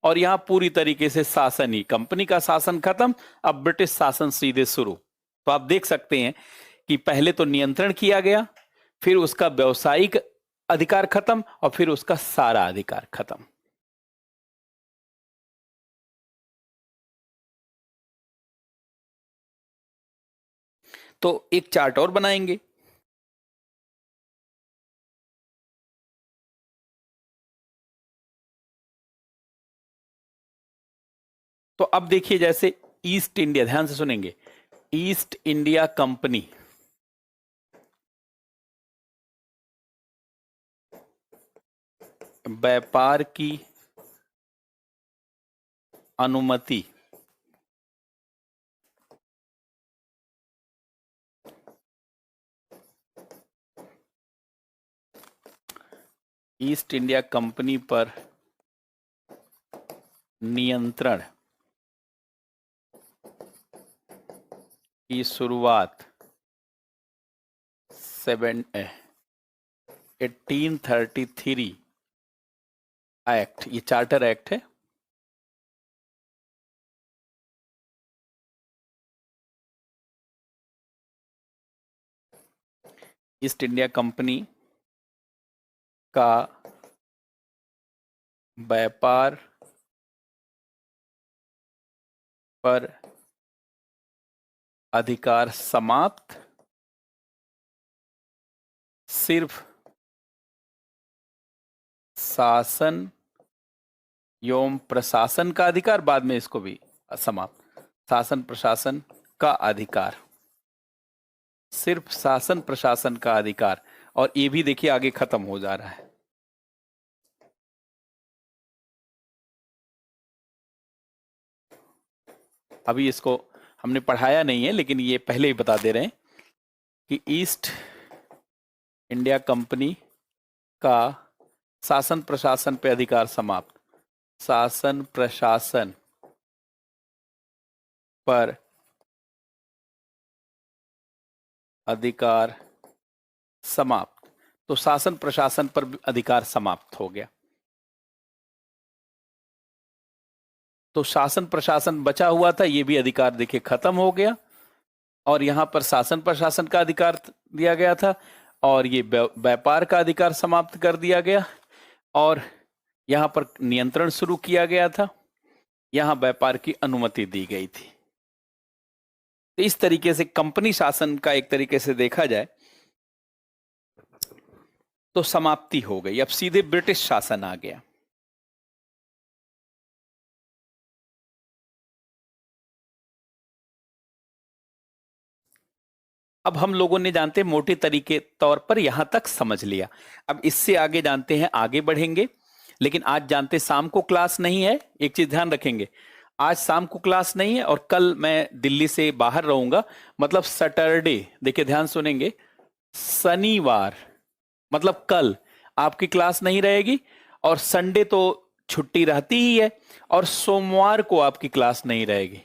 और यहां पूरी तरीके से शासन ही, कंपनी का शासन खत्म, अब ब्रिटिश शासन सीधे शुरू। तो आप देख सकते हैं कि पहले तो नियंत्रण किया गया, फिर उसका व्यावसायिक अधिकार खत्म और फिर उसका सारा अधिकार खत्म। तो एक चार्ट और बनाएंगे। तो अब देखिए जैसे ईस्ट इंडिया, ध्यान से सुनेंगे, ईस्ट इंडिया कंपनी व्यापार की अनुमति ईस्ट इंडिया कंपनी पर नियंत्रण की शुरुआत 1833 एक्ट, ये चार्टर एक्ट है, ईस्ट इंडिया कंपनी का व्यापार पर अधिकार समाप्त, सिर्फ शासन एवं प्रशासन का अधिकार, बाद में इसको भी समाप्त, शासन प्रशासन का अधिकार, सिर्फ शासन प्रशासन का अधिकार, और ये भी देखिए आगे खत्म हो जा रहा है। अभी इसको हमने पढ़ाया नहीं है लेकिन ये पहले ही बता दे रहे हैं कि ईस्ट इंडिया कंपनी का शासन प्रशासन पे अधिकार समाप्त, शासन प्रशासन पर अधिकार समाप्त। तो शासन प्रशासन पर अधिकार समाप्त हो गया। तो शासन प्रशासन बचा हुआ था, ये भी अधिकार देखिए खत्म हो गया, और यहां पर शासन प्रशासन का अधिकार दिया गया था और ये व्यापार का अधिकार समाप्त कर दिया गया, और यहां पर नियंत्रण शुरू किया गया था, यहां व्यापार की अनुमति दी गई थी। तो इस तरीके से कंपनी शासन का एक तरीके से देखा जाए तो समाप्ति हो गई, अब सीधे ब्रिटिश शासन आ गया। अब हम लोगों ने जानते मोटे तरीके तौर पर यहां तक समझ लिया। अब इससे आगे जानते हैं, आगे बढ़ेंगे, लेकिन आज जानते शाम को क्लास नहीं है। एक चीज ध्यान रखेंगे, आज शाम को क्लास नहीं है और कल मैं दिल्ली से बाहर रहूंगा, मतलब सैटरडे, देखिए ध्यान सुनेंगे, शनिवार मतलब कल आपकी क्लास नहीं रहेगी, और संडे तो छुट्टी रहती ही है, और सोमवार को आपकी क्लास नहीं रहेगी।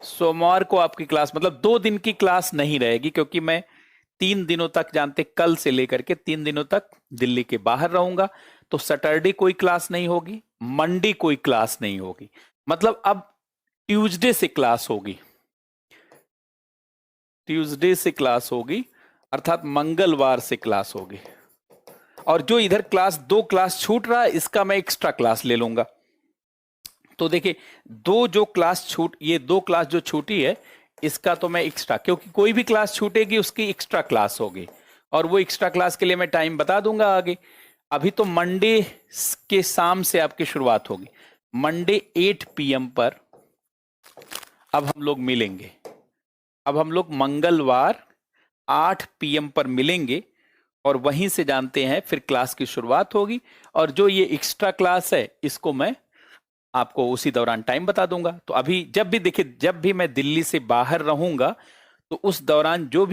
सोमवार को आपकी क्लास मतलब 2 दिन की क्लास नहीं रहेगी, क्योंकि मैं 3 दिनों तक, जानते, कल से लेकर के 3 दिनों तक दिल्ली के बाहर रहूंगा। तो सैटरडे कोई क्लास नहीं होगी, मंडे कोई क्लास नहीं होगी, मतलब अब ट्यूसडे से क्लास होगी, ट्यूसडे से क्लास होगी, अर्थात मंगलवार से क्लास होगी। और जो इधर क्लास 2 क्लास छूट रहा है, इसका मैं एक्स्ट्रा क्लास ले लूंगा। तो देखिए, ये 2 क्लास जो छूटी है, इसका तो मैं एक्स्ट्रा, क्योंकि कोई भी क्लास छूटेगी उसकी एक्स्ट्रा क्लास होगी, और वो एक्स्ट्रा क्लास के लिए मैं टाइम बता दूंगा आगे। अभी तो मंडे के शाम से आपकी शुरुआत होगी, मंडे 8 PM पर अब हम लोग मिलेंगे। अब हम लोग मंगलवार 8 PM पर मिलेंगे, और वहीं से जानते हैं फिर क्लास की शुरुआत होगी। और जो ये एक्स्ट्रा क्लास है, इसको मैं आपको उसी दौरान टाइम बता दूंगा। तो अभी जब भी देखिए, जब भी मैं दिल्ली से बाहर रहूंगा, तो उस दौरान जो भी